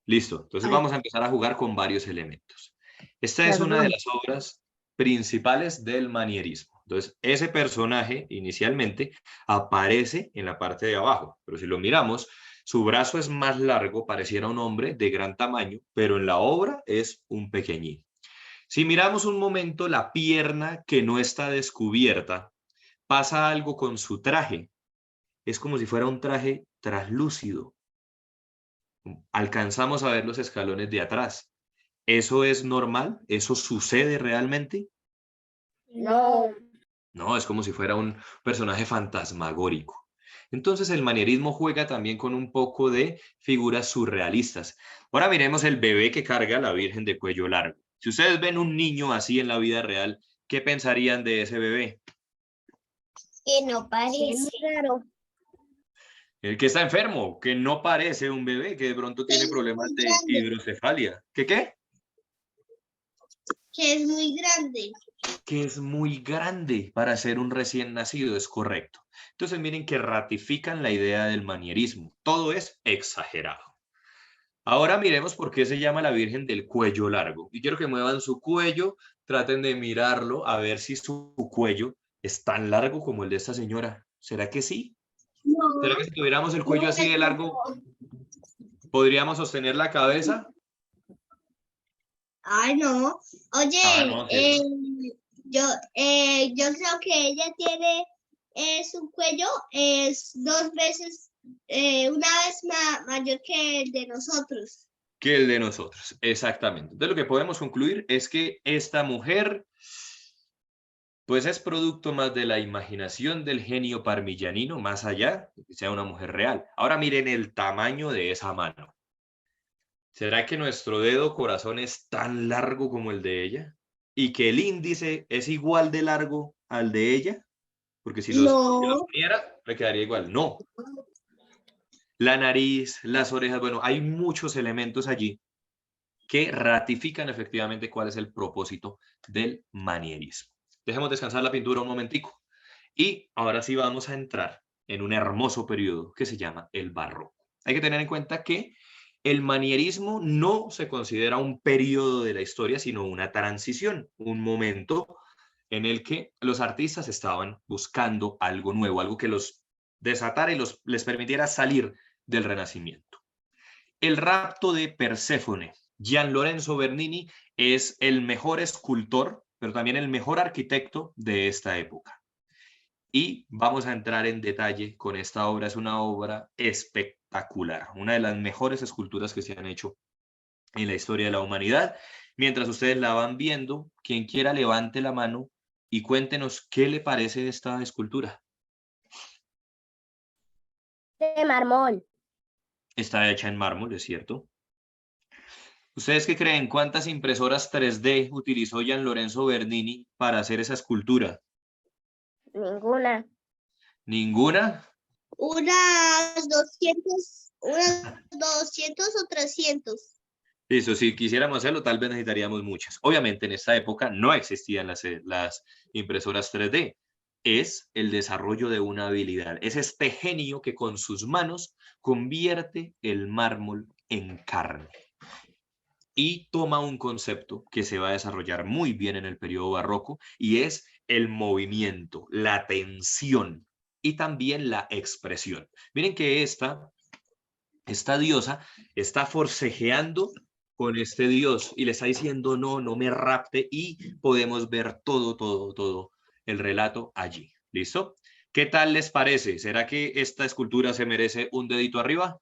Listo. Entonces Ahí. vamos a empezar a jugar con varios elementos. Esta es una de las obras principales del manierismo. Entonces, ese personaje inicialmente aparece en la parte de abajo, pero si lo miramos, su brazo es más largo, pareciera un hombre de gran tamaño, pero en la obra es un pequeñín. Si miramos un momento la pierna que no está descubierta, pasa algo con su traje. Es como si fuera un traje traslúcido. Alcanzamos a ver los escalones de atrás. ¿Eso es normal? ¿Eso sucede realmente? No. No, es como si fuera un personaje fantasmagórico. Entonces el manierismo juega también con un poco de figuras surrealistas. Ahora miremos el bebé que carga la Virgen de cuello largo. Si ustedes ven un niño así en la vida real, ¿qué pensarían de ese bebé? Que no parece. Claro. El que está enfermo, que no parece un bebé, que de pronto tiene problemas de hidrocefalia. ¿Qué? Que es muy grande. Que es muy grande para ser un recién nacido, es correcto. Entonces miren que ratifican la idea del manierismo. Todo es exagerado. Ahora miremos por qué se llama la Virgen del cuello largo. Y quiero que muevan su cuello, traten de mirarlo, a ver si su cuello es tan largo como el de esta señora. ¿Será que sí? No, ¿Será que si tuviéramos el cuello así de largo, podríamos sostener la cabeza? ay, no. Oye, No, sí. yo creo que ella tiene su cuello es 2 veces, una vez mayor que el de nosotros. Que el de nosotros, exactamente. Entonces lo que podemos concluir es que esta mujer, pues es producto más de la imaginación del genio parmillanino, más allá de que sea una mujer real. Ahora miren el tamaño de esa mano. ¿Será que nuestro dedo corazón es tan largo como el de ella? ¿Y que el índice es igual de largo al de ella? Porque si los No, uniera, le quedaría igual. No. La nariz, las orejas, bueno, hay muchos elementos allí que ratifican efectivamente cuál es el propósito del manierismo. Dejemos descansar la pintura un momentico. Y ahora sí vamos a entrar en un hermoso periodo que se llama el barroco. Hay que tener en cuenta que el manierismo no se considera un periodo de la historia, sino una transición, un momento en el que los artistas estaban buscando algo nuevo, algo que los desatara y les permitiera salir del Renacimiento. El rapto de Perséfone. Gian Lorenzo Bernini es el mejor escultor, pero también el mejor arquitecto de esta época. Y vamos a entrar en detalle con esta obra. Es una obra espectacular, una de las mejores esculturas que se han hecho en la historia de la humanidad. Mientras ustedes la van viendo, quien quiera levante la mano y cuéntenos qué le parece esta escultura. De mármol. Está hecha en mármol, es cierto. ¿Ustedes qué creen? ¿Cuántas impresoras 3D utilizó Gian Lorenzo Bernini para hacer esa escultura? Ninguna. ¿Ninguna? unas 200 o 300. Eso, si quisiéramos hacerlo, tal vez necesitaríamos muchas. Obviamente, en esta época no existían las impresoras 3D. Es el desarrollo de una habilidad. Es este genio que con sus manos convierte el mármol en carne. Y toma un concepto que se va a desarrollar muy bien en el periodo barroco y es el movimiento, la tensión y también la expresión. Miren que esta diosa está forcejeando con este dios y le está diciendo no, no me rapte y podemos ver todo el relato allí. ¿Listo? ¿Qué tal les parece? ¿Será que esta escultura se merece un dedito arriba?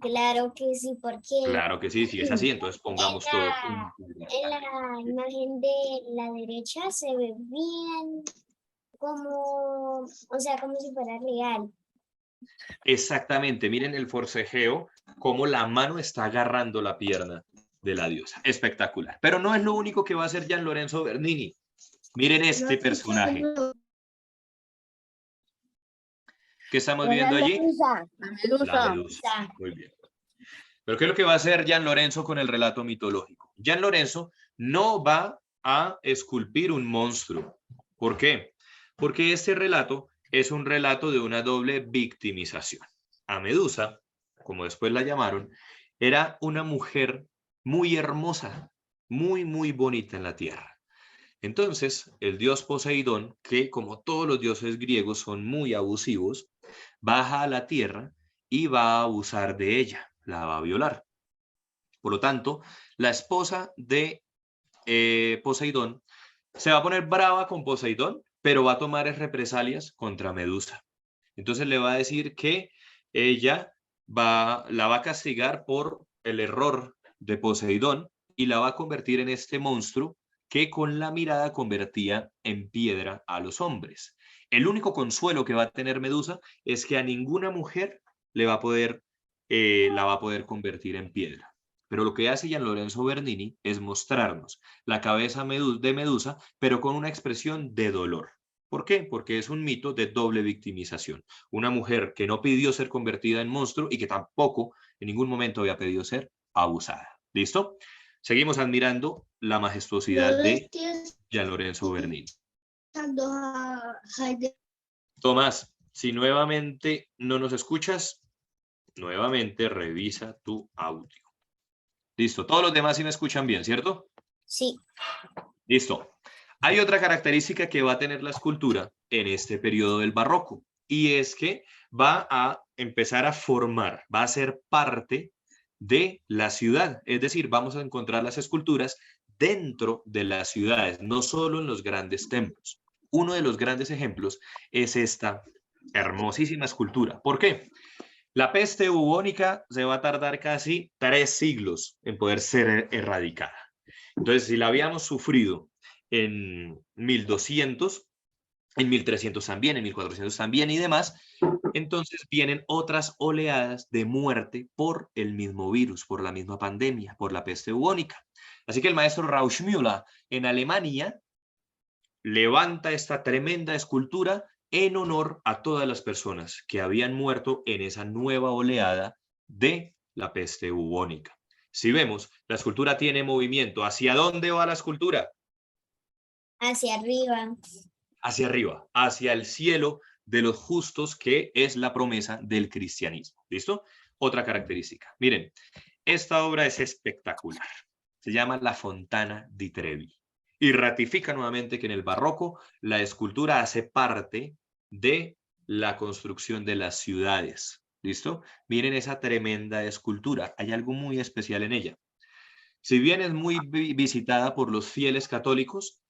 Claro que sí, porque Claro que sí, si es así, entonces pongamos todo. en la imagen de la derecha se ve bien como, o sea, como si fuera real. Exactamente, miren el forcejeo, cómo la mano está agarrando la pierna de la diosa. Espectacular. Pero no es lo único que va a hacer Gian Lorenzo Bernini. Miren este personaje. ¿Qué estamos viendo allí? La medusa. Muy bien. Pero ¿qué es lo que va a hacer Gian Lorenzo con el relato mitológico? Gian Lorenzo no va a esculpir un monstruo. ¿Por qué? Porque este relato es un relato de una doble victimización. A Medusa, como después la llamaron, era una mujer muy hermosa, muy bonita en la tierra. Entonces, el dios Poseidón, que como todos los dioses griegos son muy abusivos, baja a la tierra y va a abusar de ella, la va a violar. Por lo tanto, la esposa de Poseidón se va a poner brava con Poseidón, pero va a tomar represalias contra Medusa. Entonces le va a decir que ella la va a castigar por el error de Poseidón y la va a convertir en este monstruo que con la mirada convertía en piedra a los hombres. El único consuelo que va a tener Medusa es que a ninguna mujer la va a poder convertir en piedra. Pero lo que hace Gian Lorenzo Bernini es mostrarnos la cabeza de Medusa, pero con una expresión de dolor. ¿Por qué? Porque es un mito de doble victimización. Una mujer que no pidió ser convertida en monstruo y que tampoco en ningún momento había pedido ser abusada. ¿Listo? Seguimos admirando la majestuosidad de Gian Lorenzo Bernini. Tomás, si nuevamente no nos escuchas, nuevamente revisa tu audio. Listo, todos los demás sí me escuchan bien, ¿cierto? Sí. Listo. Hay otra característica que va a tener la escultura en este periodo del barroco, y es que va a empezar a formar, va a ser parte de la ciudad. Es decir, vamos a encontrar las esculturas dentro de las ciudades, no solo en los grandes templos. Uno de los grandes ejemplos es esta hermosísima escultura. ¿Por qué? La peste bubónica se va a tardar casi 3 siglos en poder ser erradicada. Entonces, si la habíamos sufrido en 1200, en 1300 también, en 1400 también y demás, entonces vienen otras oleadas de muerte por el mismo virus, por la misma pandemia, por la peste bubónica. Así que el maestro Rauschmüller en Alemania levanta esta tremenda escultura en honor a todas las personas que habían muerto en esa nueva oleada de la peste bubónica. Si vemos, la escultura tiene movimiento. ¿Hacia dónde va la escultura? Hacia arriba. Hacia arriba, hacia el cielo de los justos, que es la promesa del cristianismo. ¿Listo? Otra característica. Miren, esta obra es espectacular. Se llama La Fontana di Trevi y ratifica nuevamente que en el barroco la escultura hace parte de la construcción de las ciudades. ¿Listo? Miren esa tremenda escultura. Hay algo muy especial en ella. Si bien es muy visitada por los fieles católicos,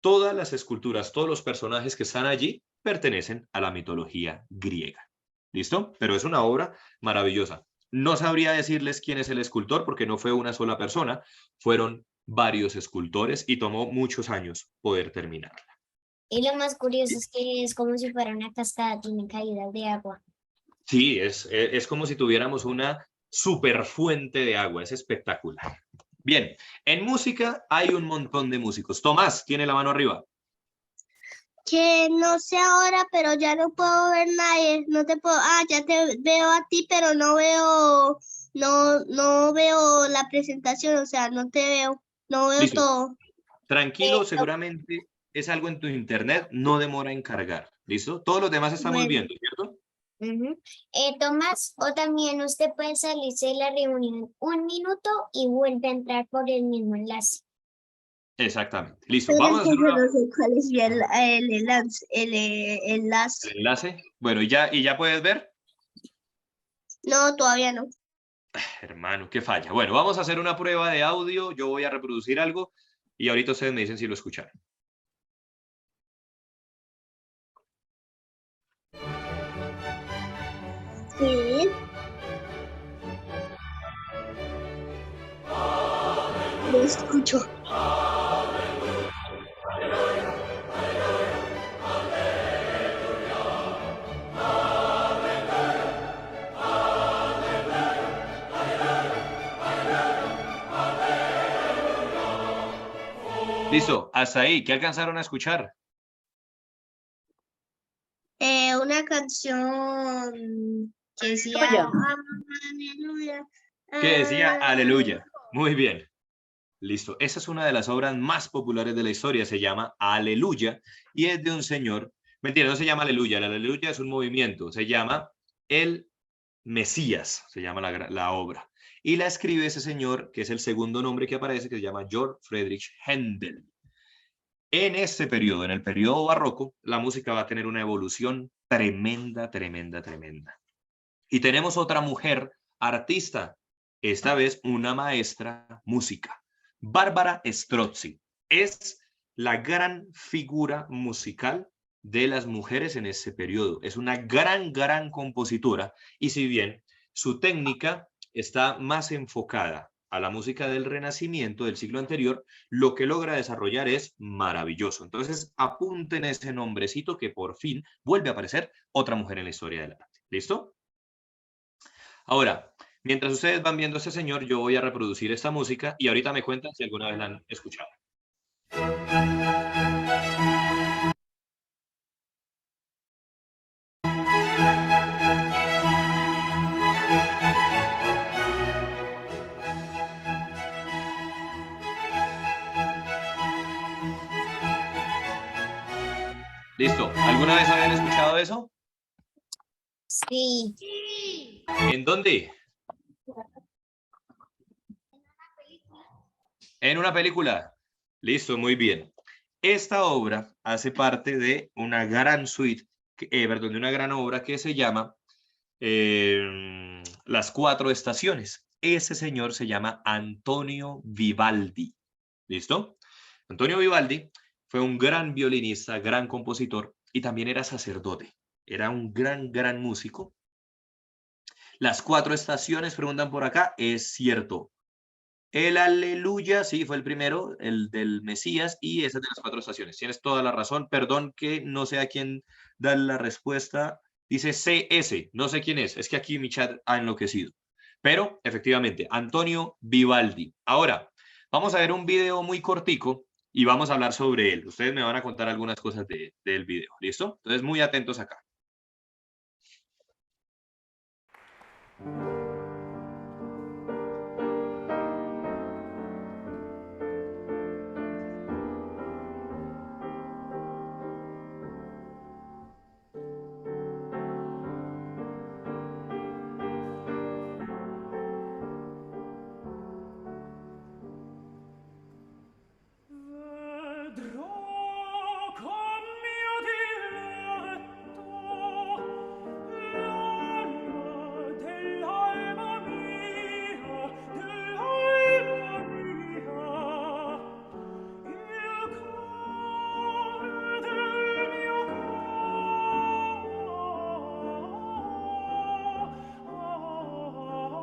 todas las esculturas, todos los personajes que están allí pertenecen a la mitología griega. ¿Listo? Pero es una obra maravillosa. No sabría decirles quién es el escultor porque no fue una sola persona, fueron varios escultores y tomó muchos años poder terminarla. Y lo más curioso es que es como si fuera una cascada, tiene caídas de agua. Sí, es como si tuviéramos una super fuente de agua, es espectacular. Bien, en música hay un montón de músicos. Tomás, tiene la mano arriba. Que no sé ahora, pero ya no puedo ver nadie. No te puedo. Ah, ya te veo a ti, pero no veo. No veo la presentación, o sea, no te veo. No veo Listo. todo. Tranquilo, seguramente es algo en tu internet, no demora en cargar. ¿Listo? Todos los demás estamos Bueno. viendo, ¿cierto? Tomás, o también usted puede salirse de la reunión 1 minuto y vuelve a entrar por el mismo enlace. Exactamente. Listo. Pero Vamos a es que hacer yo no sé cuál es el enlace. el enlace. Bueno, ¿y ya puedes ver? No, todavía no. Hermano, qué falla. Bueno, vamos a hacer una prueba de audio. Yo voy a reproducir algo y ahorita ustedes me dicen si lo escucharon. Sí. Lo escucho. Listo, hasta ahí. ¿Qué alcanzaron a escuchar? Una canción que decía Tuya. Aleluya. ¿Qué decía? Ah, Aleluya. Muy bien. Listo. Esa es una de las obras más populares de la historia. Se llama Aleluya y es de un señor. Mentira, no se llama Aleluya. La Aleluya es un movimiento. Se llama El Mesías, se llama la obra. Y la escribe ese señor, que es el segundo nombre que aparece, que se llama Georg Friedrich Händel. En este periodo, en el periodo barroco, la música va a tener una evolución tremenda, tremenda, tremenda. Y tenemos otra mujer artista, esta vez una maestra música, Bárbara Strozzi. Es la gran figura musical de las mujeres en ese periodo. Es una gran, gran compositora y si bien su técnica está más enfocada a la música del Renacimiento del siglo anterior, lo que logra desarrollar es maravilloso. Entonces, apunten ese nombrecito que por fin vuelve a aparecer otra mujer en la historia del arte. ¿Listo? Ahora, mientras ustedes van viendo a este señor, yo voy a reproducir esta música y ahorita me cuentan si alguna vez la han escuchado. ¿Listo? ¿Alguna vez habían escuchado eso? Sí. ¿En dónde? En una película. Listo, muy bien. Esta obra hace parte de una gran suite, de una gran obra que se llama Las Cuatro Estaciones. Ese señor se llama Antonio Vivaldi. ¿Listo? Antonio Vivaldi fue un gran violinista, gran compositor y también era sacerdote. Era un gran músico. Las Cuatro Estaciones, preguntan por acá, es cierto. El Aleluya, sí, fue el primero, el del Mesías, y ese es de Las Cuatro Estaciones. Tienes toda la razón. Perdón que no sé a quién dar la respuesta. Dice CS, no sé quién es que aquí mi chat ha enloquecido. Pero, efectivamente, Antonio Vivaldi. Ahora, vamos a ver un video muy cortico y vamos a hablar sobre él. Ustedes me van a contar algunas cosas del video, ¿listo? Entonces, muy atentos acá.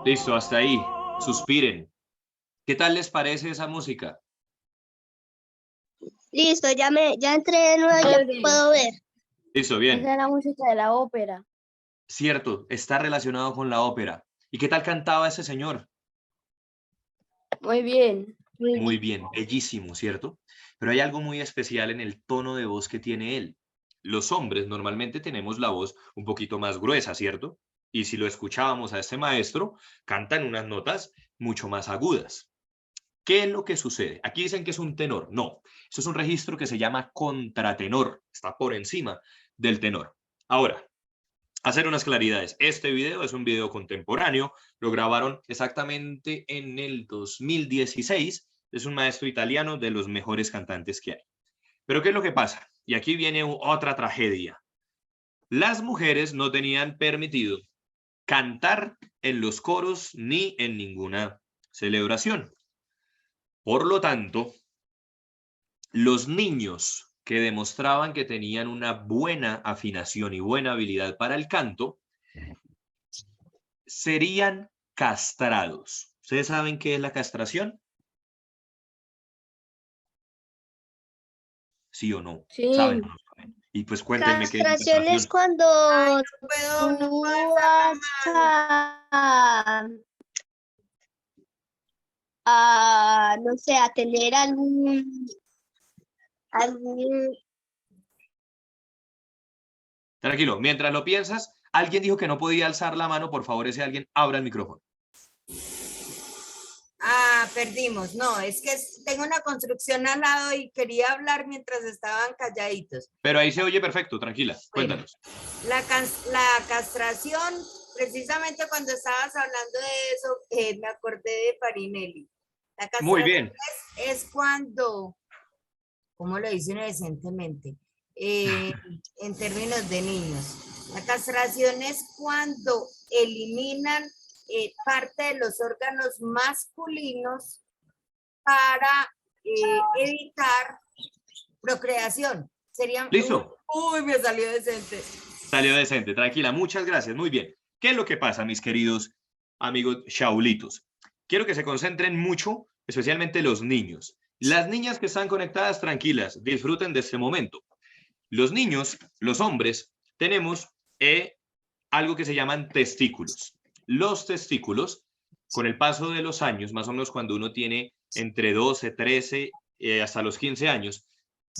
Listo, hasta ahí. Suspiren. ¿Qué tal les parece esa música? Listo, ya entré de nuevo y ya puedo ver. Listo, bien. Esa es la música de la ópera. Cierto, está relacionado con la ópera. ¿Y qué tal cantaba ese señor? Muy bien. Muy bien, bellísimo, ¿cierto? Pero hay algo muy especial en el tono de voz que tiene él. Los hombres normalmente tenemos la voz un poquito más gruesa, ¿cierto? Y si lo escuchábamos a este maestro, cantan unas notas mucho más agudas. ¿Qué es lo que sucede? Aquí dicen que es un tenor. No, eso es un registro que se llama contratenor. Está por encima del tenor. Ahora, hacer unas claridades. Este video es un video contemporáneo. Lo grabaron exactamente en el 2016. Es un maestro italiano de los mejores cantantes que hay. Pero ¿qué es lo que pasa? Y aquí viene otra tragedia. Las mujeres no tenían permitido cantar en los coros ni en ninguna celebración. Por lo tanto, los niños que demostraban que tenían una buena afinación y buena habilidad para el canto serían castrados. ¿Ustedes saben qué es la castración? ¿Sí o no? Sí. ¿Saben o no saben? Y pues cuéntenme qué es la Castración es castración. cuando No puedo tú alzar la vas a, no sé, a tener algún Tranquilo, mientras lo piensas, alguien dijo que no podía alzar la mano. Por favor, ese alguien abra el micrófono. Ah, perdimos. No, es que tengo una construcción al lado y quería hablar mientras estaban calladitos. Pero ahí se oye perfecto, tranquila. Cuéntanos. La castración, precisamente cuando estabas hablando de eso, me acordé de Farinelli. La castración Muy bien. es cuando, ¿cómo lo dicen decentemente? En términos de niños. La castración es cuando eliminan parte de los órganos masculinos para evitar procreación. Serían... ¿Listo? Uy, me salió decente. Salió decente, tranquila. Muchas gracias. Muy bien. ¿Qué es lo que pasa, mis queridos amigos shaulitos? Quiero que se concentren mucho, especialmente los niños. Las niñas que están conectadas, tranquilas, disfruten de este momento. Los niños, los hombres, tenemos algo que se llaman testículos. Los testículos, con el paso de los años, más o menos cuando uno tiene entre 12, 13, hasta los 15 años,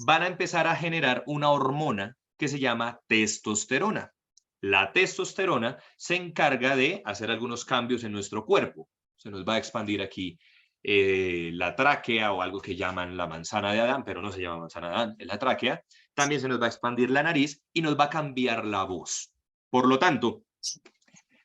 van a empezar a generar una hormona que se llama testosterona. La testosterona se encarga de hacer algunos cambios en nuestro cuerpo. Se nos va a expandir aquí la tráquea o algo que llaman la manzana de Adán, pero no se llama manzana de Adán, es la tráquea. También se nos va a expandir la nariz y nos va a cambiar la voz. Por lo tanto,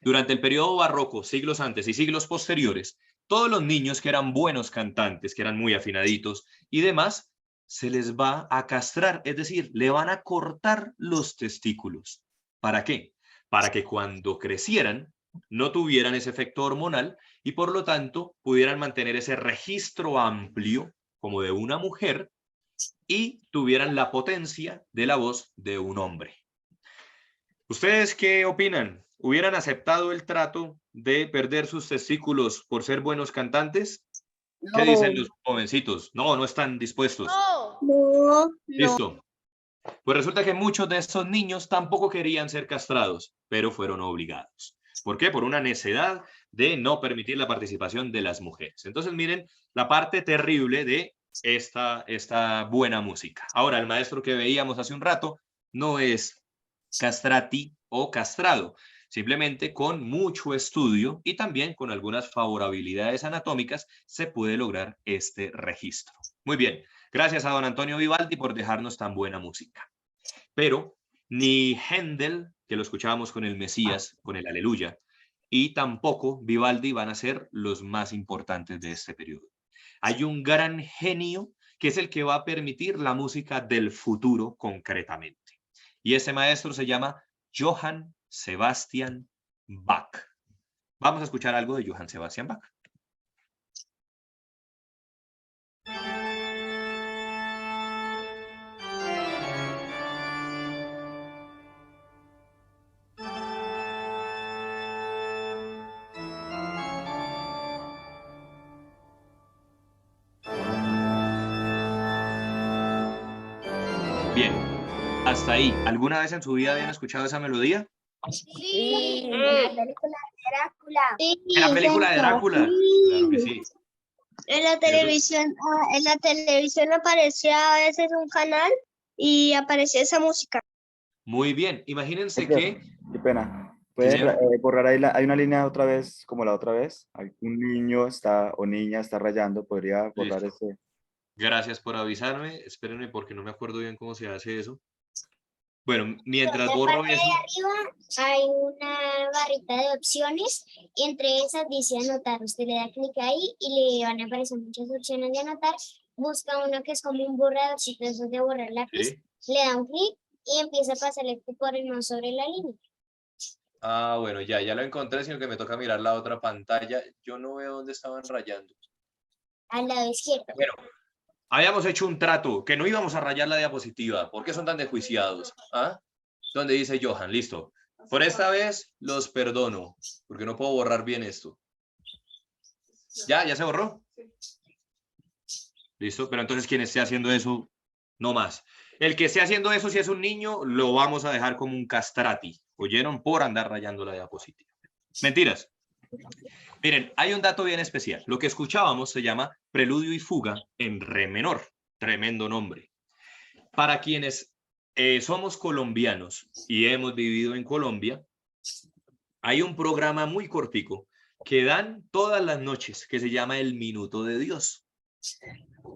durante el periodo barroco, siglos antes y siglos posteriores, todos los niños que eran buenos cantantes, que eran muy afinaditos y demás, se les va a castrar, es decir, le van a cortar los testículos. ¿Para qué? Para que cuando crecieran no tuvieran ese efecto hormonal y por lo tanto pudieran mantener ese registro amplio como de una mujer y tuvieran la potencia de la voz de un hombre. ¿Ustedes qué opinan? ¿Hubieran aceptado el trato de perder sus testículos por ser buenos cantantes? ¿Qué dicen los jovencitos? No, no están dispuestos. No, no. Listo. Pues resulta que muchos de estos niños tampoco querían ser castrados, pero fueron obligados. ¿Por qué? Por una necedad de no permitir la participación de las mujeres. Entonces, miren la parte terrible de esta buena música. Ahora, el maestro que veíamos hace un rato no es castrati o castrado, simplemente con mucho estudio y también con algunas favorabilidades anatómicas se puede lograr este registro. Muy bien, gracias a don Antonio Vivaldi por dejarnos tan buena música. Pero ni Händel, que lo escuchábamos con el Mesías, con el Aleluya, y tampoco Vivaldi van a ser los más importantes de este periodo. Hay un gran genio que es el que va a permitir la música del futuro concretamente. Y ese maestro se llama Johann Sebastian Bach. Vamos a escuchar algo de Johann Sebastian Bach. Bien, hasta ahí. ¿Alguna vez en su vida habían escuchado esa melodía? Sí. La película de Drácula. Sí, En la película de Drácula. Claro que sí. En la televisión aparecía a veces un canal y aparecía esa música. Muy bien. Imagínense Profe, que... qué pena. ¿Puedes Señor. borrar ahí hay una línea otra vez, como la otra vez? Algún niño está o niña está rayando, podría borrar Listo. ese. Gracias por avisarme. Espérenme porque no me acuerdo bien cómo se hace eso. Bueno, mientras En la borro parte de eso... arriba hay una barrita de opciones y entre esas dice anotar. Usted le da clic ahí y le van a aparecer muchas opciones de anotar. Busca uno que es como un borradorcito, eso de borrar lápiz. ¿Sí? Le da un clic y empieza a pasarle por el mouse sobre la línea. Ah, bueno, ya lo encontré, sino que me toca mirar la otra pantalla. Yo no veo dónde estaban rayando. Al lado izquierdo. Bueno, habíamos hecho un trato que no íbamos a rayar la diapositiva. ¿Por qué son tan desjuiciados? ¿Ah? Donde dice Johan, listo. Por esta vez los perdono, porque no puedo borrar bien esto. ¿Ya se borró? Listo, pero entonces quien esté haciendo eso, no más. El que esté haciendo eso, si es un niño, lo vamos a dejar como un castrati. ¿Oyeron? Por andar rayando la diapositiva. Mentiras. Miren, hay un dato bien especial. Lo que escuchábamos se llama Preludio y Fuga en re menor. Tremendo nombre. Para quienes somos colombianos y hemos vivido en Colombia, hay un programa muy cortico que dan todas las noches que se llama El Minuto de Dios.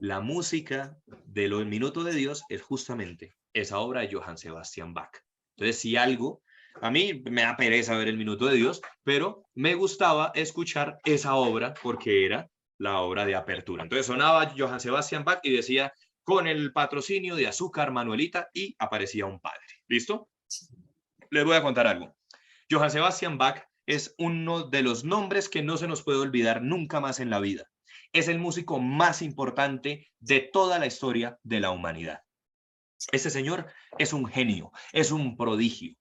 La música de El Minuto de Dios es justamente esa obra de Johann Sebastian Bach. Entonces, si algo, a mí me da pereza ver El Minuto de Dios, pero me gustaba escuchar esa obra porque era la obra de apertura. Entonces sonaba Johann Sebastian Bach y decía, con el patrocinio de Azúcar Manuelita, y aparecía un padre. ¿Listo? Les voy a contar algo. Johann Sebastian Bach es uno de los nombres que no se nos puede olvidar nunca más en la vida. Es el músico más importante de toda la historia de la humanidad. Este señor es un genio, es un prodigio.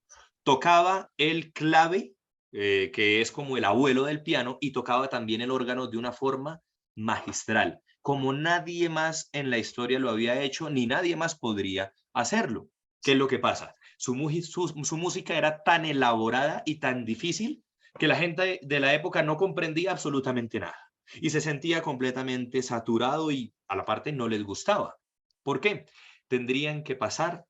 Tocaba el clave, que es como el abuelo del piano, y tocaba también el órgano de una forma magistral, como nadie más en la historia lo había hecho, ni nadie más podría hacerlo. ¿Qué es lo que pasa? Su música era tan elaborada y tan difícil que la gente de la época no comprendía absolutamente nada y se sentía completamente saturado y a la parte no les gustaba. ¿Por qué? Tendrían que pasar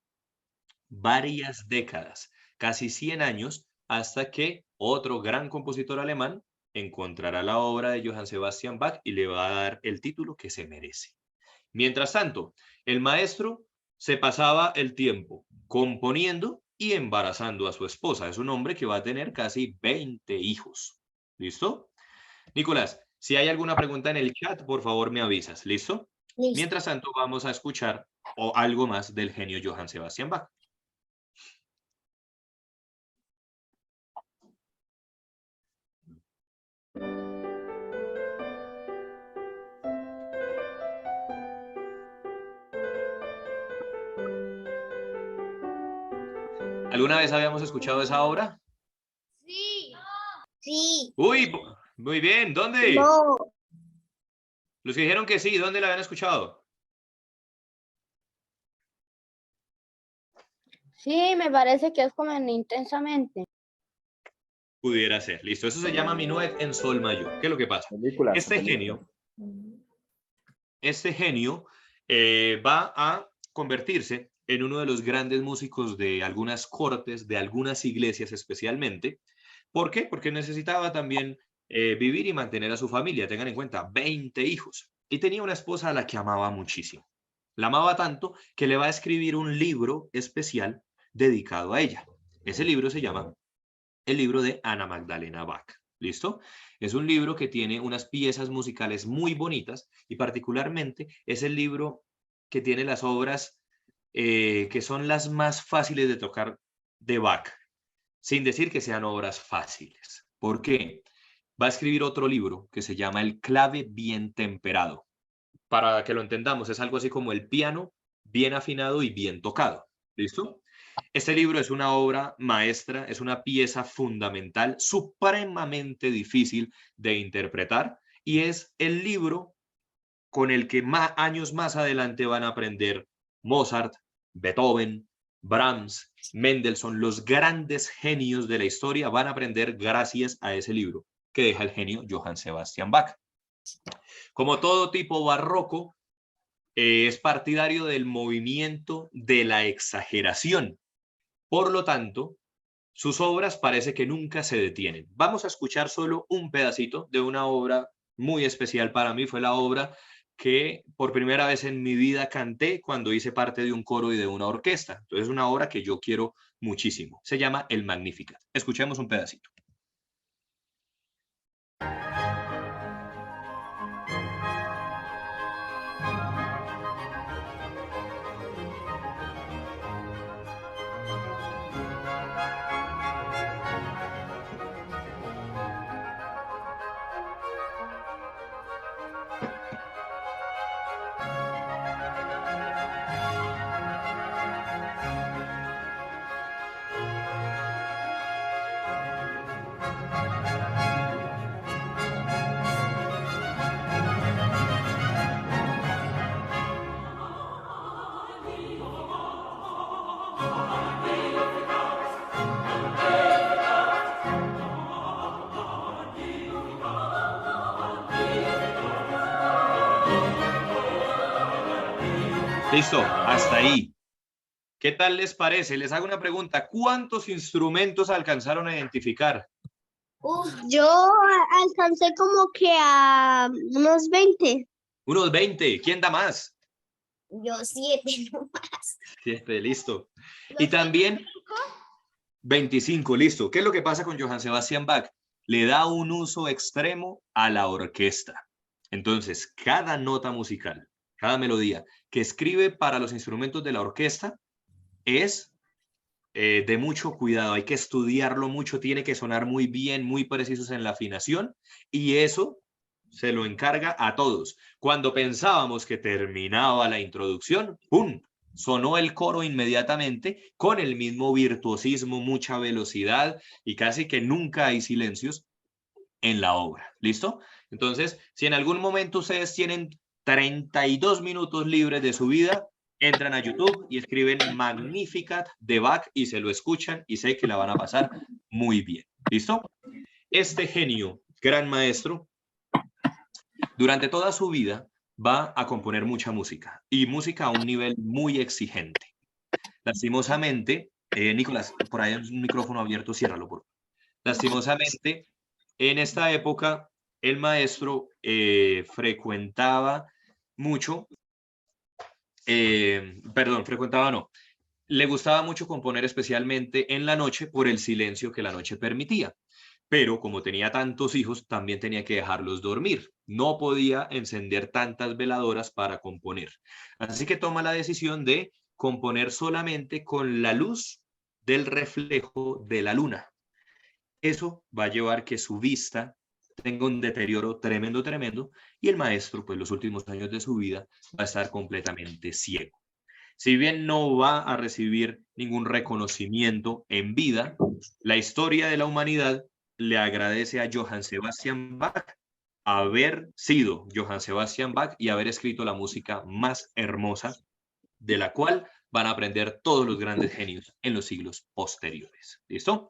varias décadas, casi 100 años, hasta que otro gran compositor alemán encontrará la obra de Johann Sebastian Bach y le va a dar el título que se merece. Mientras tanto, el maestro se pasaba el tiempo componiendo y embarazando a su esposa. Es un hombre que va a tener casi 20 hijos. ¿Listo? Nicolás, si hay alguna pregunta en el chat, por favor me avisas. ¿Listo? Listo. Mientras tanto, vamos a escuchar algo más del genio Johann Sebastian Bach. ¿Alguna vez habíamos escuchado esa obra? Sí. Uy, muy bien. ¿Dónde? No, Los que dijeron que sí, ¿dónde la habían escuchado? Sí, me parece que es como en Intensamente. Pudiera ser. Listo. Eso se llama Minuet en sol mayor. ¿Qué es lo que pasa? Películas, Este películas. genio va a convertirse en uno de los grandes músicos de algunas cortes, de algunas iglesias especialmente. ¿Por qué? Porque necesitaba también vivir y mantener a su familia. Tengan en cuenta, 20 hijos. Y tenía una esposa a la que amaba muchísimo. La amaba tanto que le va a escribir un libro especial dedicado a ella. Ese libro se llama el libro de Ana Magdalena Bach. ¿Listo? Es un libro que tiene unas piezas musicales muy bonitas y particularmente es el libro que tiene las obras que son las más fáciles de tocar de Bach, sin decir que sean obras fáciles. ¿Por qué? Va a escribir otro libro que se llama El clave bien temperado. Para que lo entendamos, es algo así como el piano bien afinado y bien tocado. ¿Listo? Este libro es una obra maestra, es una pieza fundamental, supremamente difícil de interpretar y es el libro con el que años más adelante van a aprender Mozart, Beethoven, Brahms, Mendelssohn, los grandes genios de la historia van a aprender gracias a ese libro que deja el genio Johann Sebastian Bach. Como todo tipo barroco, es partidario del movimiento de la exageración. Por lo tanto, sus obras parece que nunca se detienen. Vamos a escuchar solo un pedacito de una obra muy especial para mí. Fue la obra que por primera vez en mi vida canté cuando hice parte de un coro y de una orquesta. Entonces es una obra que yo quiero muchísimo. Se llama El Magnificat. Escuchemos un pedacito. Listo, hasta ahí. ¿Qué tal les parece? Les hago una pregunta. ¿Cuántos instrumentos alcanzaron a identificar? yo alcancé como que a unos 20. Unos 20. ¿Quién da más? Yo 7 nomás. 7, listo. Y también 25, listo. ¿Qué es lo que pasa con Johann Sebastian Bach? Le da un uso extremo a la orquesta. Entonces, cada nota musical, cada melodía que escribe para los instrumentos de la orquesta es de mucho cuidado. Hay que estudiarlo mucho, tiene que sonar muy bien, muy precisos en la afinación y eso se lo encarga a todos. Cuando pensábamos que terminaba la introducción, ¡pum!, sonó el coro inmediatamente con el mismo virtuosismo, mucha velocidad y casi que nunca hay silencios en la obra. ¿Listo? Entonces, si en algún momento ustedes tienen 32 minutos libres de su vida, entran a YouTube y escriben Magnificat de Bach y se lo escuchan y sé que la van a pasar muy bien. ¿Listo? Este genio, gran maestro, durante toda su vida va a componer mucha música y música a un nivel muy exigente. Lastimosamente, Nicolás, por ahí hay un micrófono abierto, ciérralo, por favor. Lastimosamente, en esta época, el maestro frecuentaba mucho, frecuentaba no, le gustaba mucho componer especialmente en la noche por el silencio que la noche permitía. pero como tenía tantos hijos, también tenía que dejarlos dormir. No podía encender tantas veladoras para componer. Así que toma la decisión de componer solamente con la luz del reflejo de la luna. Eso va a llevar que su vista tenga un deterioro tremendo, tremendo, y el maestro, pues los últimos años de su vida, va a estar completamente ciego. Si bien no va a recibir ningún reconocimiento en vida, la historia de la humanidad le agradece a Johann Sebastian Bach haber sido Johann Sebastian Bach y haber escrito la música más hermosa, de la cual van a aprender todos los grandes genios en los siglos posteriores. ¿Listo?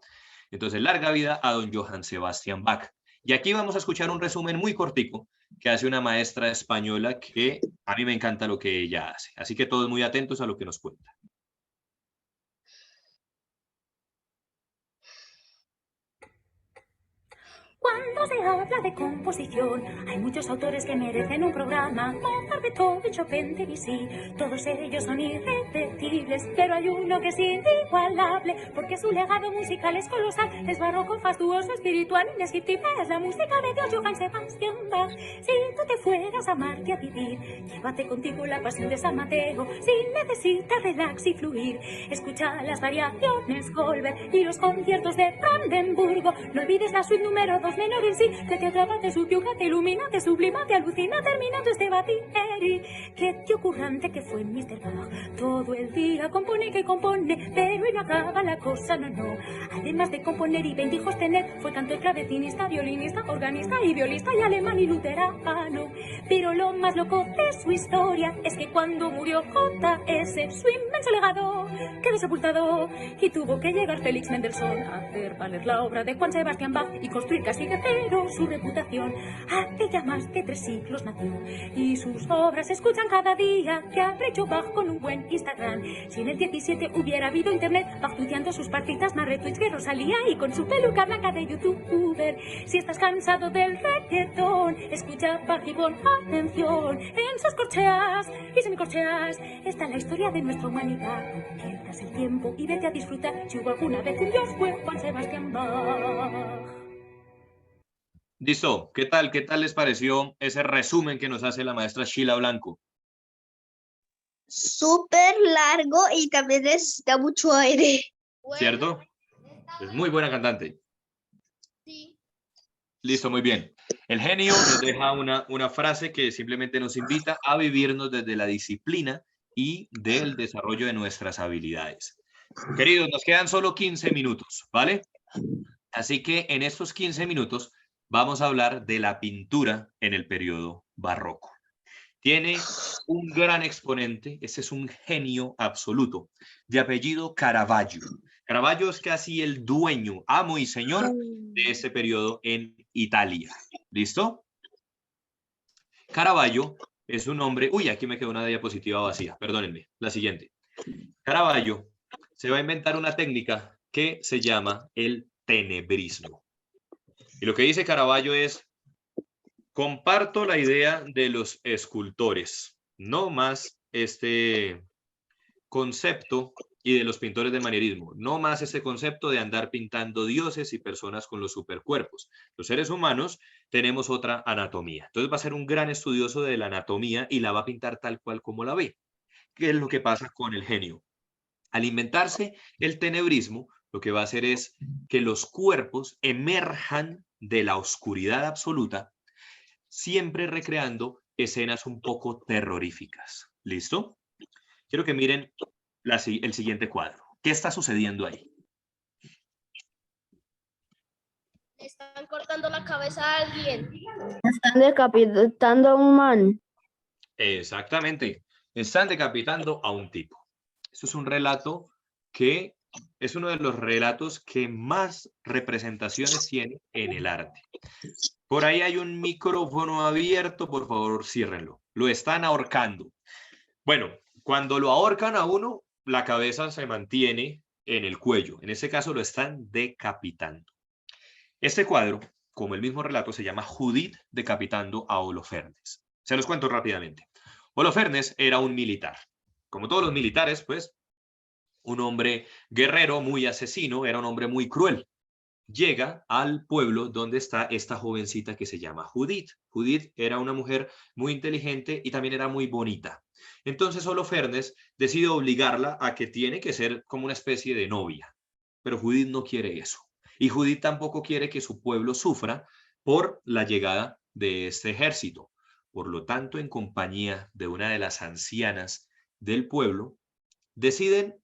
Entonces, larga vida a don Johann Sebastian Bach. Y aquí vamos a escuchar un resumen muy cortico que hace una maestra española que a mí me encanta lo que ella hace. Así que todos muy atentos a lo que nos cuenta. Cuando se habla de composición, hay muchos autores que merecen un programa. Mozart, Beethoven, Chopin, Debussy, todos ellos son irrepetibles, pero hay uno que es inigualable, porque su legado musical es colosal, es barroco, fastuoso, espiritual, indescriptible, es la música de Dios, Johann Sebastian Bach. Si tú te fueras a Marte a vivir, llévate contigo la pasión de San Mateo, si necesitas relax y fluir, escucha las variaciones Goldberg y los conciertos de Brandenburgo, no olvides la suite número 2 menor en sí, que te atrapa, te subyuga, te ilumina, te sublima, te alucina, terminando este batideri. Qué tío currante que fue Mr. Bach, todo el día compone que compone, pero y no acaba la cosa, no, no. Además de componer y 20 hijos tener, fue cantor, clavecinista, violinista, organista y violista y alemán y luterano. Pero lo más loco de su historia es que cuando murió J.S., su inmenso legado quedó sepultado y tuvo que llegar Félix Mendelssohn a hacer valer la obra de Juan Sebastián Bach y construir casi de cero su reputación. Hace ya más de 3 siglos nació y sus obras se escuchan cada día. Que habrá hecho Bach con un buen Instagram? Si en el 17 hubiera habido internet, Bach tuiteando sus partitas, más retweets que Rosalía y con su peluca blanca de youtuber. Si estás cansado del reggaetón, escucha Bach y pon atención. En sus corcheas y semicorcheas está la historia de nuestra humanidad. Pierdas el tiempo y vete a disfrutar. Si hubo alguna vez un dios, fue Juan Sebastián Bach. Listo, ¿qué tal? ¿Qué tal les pareció ese resumen que nos hace la maestra Sheila Blanco? Súper largo y también necesita mucho aire. ¿Cierto? Es muy buena cantante. Sí. Listo, muy bien. El genio nos deja una frase que simplemente nos invita a vivirnos desde la disciplina y del desarrollo de nuestras habilidades. Queridos, nos quedan solo 15 minutos, ¿vale? Así que en estos 15 minutos vamos a hablar de la pintura en el periodo barroco. Tiene un gran exponente, ese es un genio absoluto, de apellido Caravaggio. Caravaggio es casi el dueño, amo y señor de ese periodo en Italia. ¿Listo? Caravaggio es un hombre... Uy, aquí me quedó una diapositiva vacía, perdónenme. La siguiente. Caravaggio se va a inventar una técnica que se llama el tenebrismo. Y lo que dice Caravaggio es: comparto la idea de los escultores, no más este concepto, y de los pintores del manierismo, no más ese concepto de andar pintando dioses y personas con los supercuerpos. Los seres humanos tenemos otra anatomía. Entonces va a ser un gran estudioso de la anatomía y la va a pintar tal cual como la ve. ¿Qué es lo que pasa con el genio? Al inventarse el tenebrismo, lo que va a hacer es que los cuerpos emerjan de la oscuridad absoluta, siempre recreando escenas un poco terroríficas. ¿Listo? Quiero que miren el siguiente cuadro. ¿Qué está sucediendo ahí? Le están cortando la cabeza a alguien. Están decapitando a un man. Exactamente. Están decapitando a un tipo. Esto es un relato que es uno de los relatos que más representaciones tiene en el arte. Por ahí hay un micrófono abierto, por favor, ciérrenlo. Lo están ahorcando. Bueno, cuando lo ahorcan a uno, la cabeza se mantiene en el cuello. En este caso lo están decapitando. Este cuadro, como el mismo relato, se llama Judith decapitando a Holofernes. Se los cuento rápidamente. Holofernes era un militar. Como todos los militares, pues, un hombre guerrero, muy asesino, era un hombre muy cruel. llega al pueblo donde está esta jovencita que se llama Judith. Judith era una mujer muy inteligente y también era muy bonita. Entonces Holofernes decide obligarla a que tiene que ser como una especie de novia. Pero Judith no quiere eso. Y Judith tampoco quiere que su pueblo sufra por la llegada de este ejército. Por lo tanto, en compañía de una de las ancianas del pueblo, deciden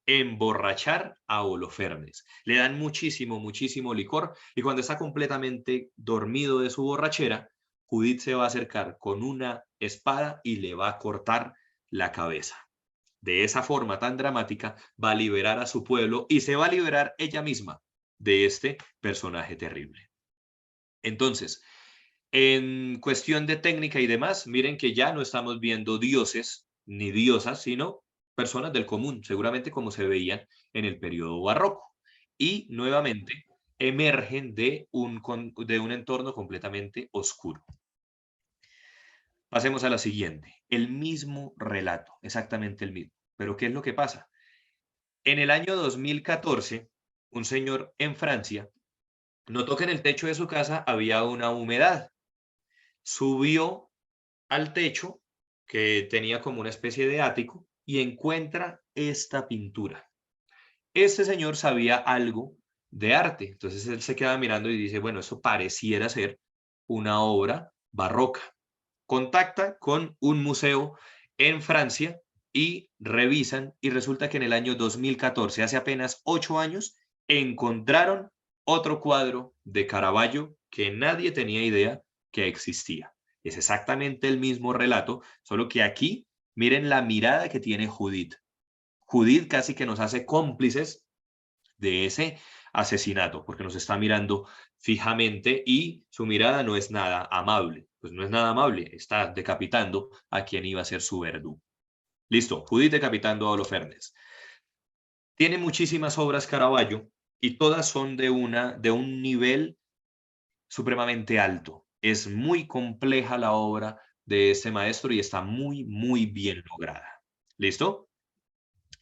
emborrachar a Holofernes. Le dan muchísimo licor y cuando está completamente dormido de su borrachera, Judith se va a acercar con una espada y le va a cortar la cabeza. De esa forma tan dramática va a liberar a su pueblo y se va a liberar ella misma de este personaje terrible. Entonces, en cuestión de técnica y demás, miren que ya no estamos viendo dioses ni diosas, sino personas del común, seguramente como se veían en el periodo barroco. Y nuevamente emergen de un entorno completamente oscuro. Pasemos a la siguiente. El mismo relato, exactamente el mismo. Pero ¿qué es lo que pasa? En el año 2014, un señor en Francia notó que en el techo de su casa había una humedad. Subió al techo, que tenía como una especie de ático, y encuentra esta pintura. Este señor sabía algo de arte, entonces él se queda mirando y dice, bueno, eso pareciera ser una obra barroca. Contacta con un museo en Francia y revisan y resulta que en el año 2014, hace apenas 8 años, encontraron otro cuadro de Caravaggio que nadie tenía idea que existía. Es exactamente el mismo relato, solo que aquí miren la mirada que tiene Judith. Judith casi que nos hace cómplices de ese asesinato, porque nos está mirando fijamente y su mirada no es nada amable. Pues no es nada amable, está decapitando a quien iba a ser su verdugo. Listo, Judith decapitando a Holofernes. Tiene muchísimas obras Caravaggio y todas son de un nivel supremamente alto. Es muy compleja la obra de este maestro y está muy bien lograda. ¿Listo?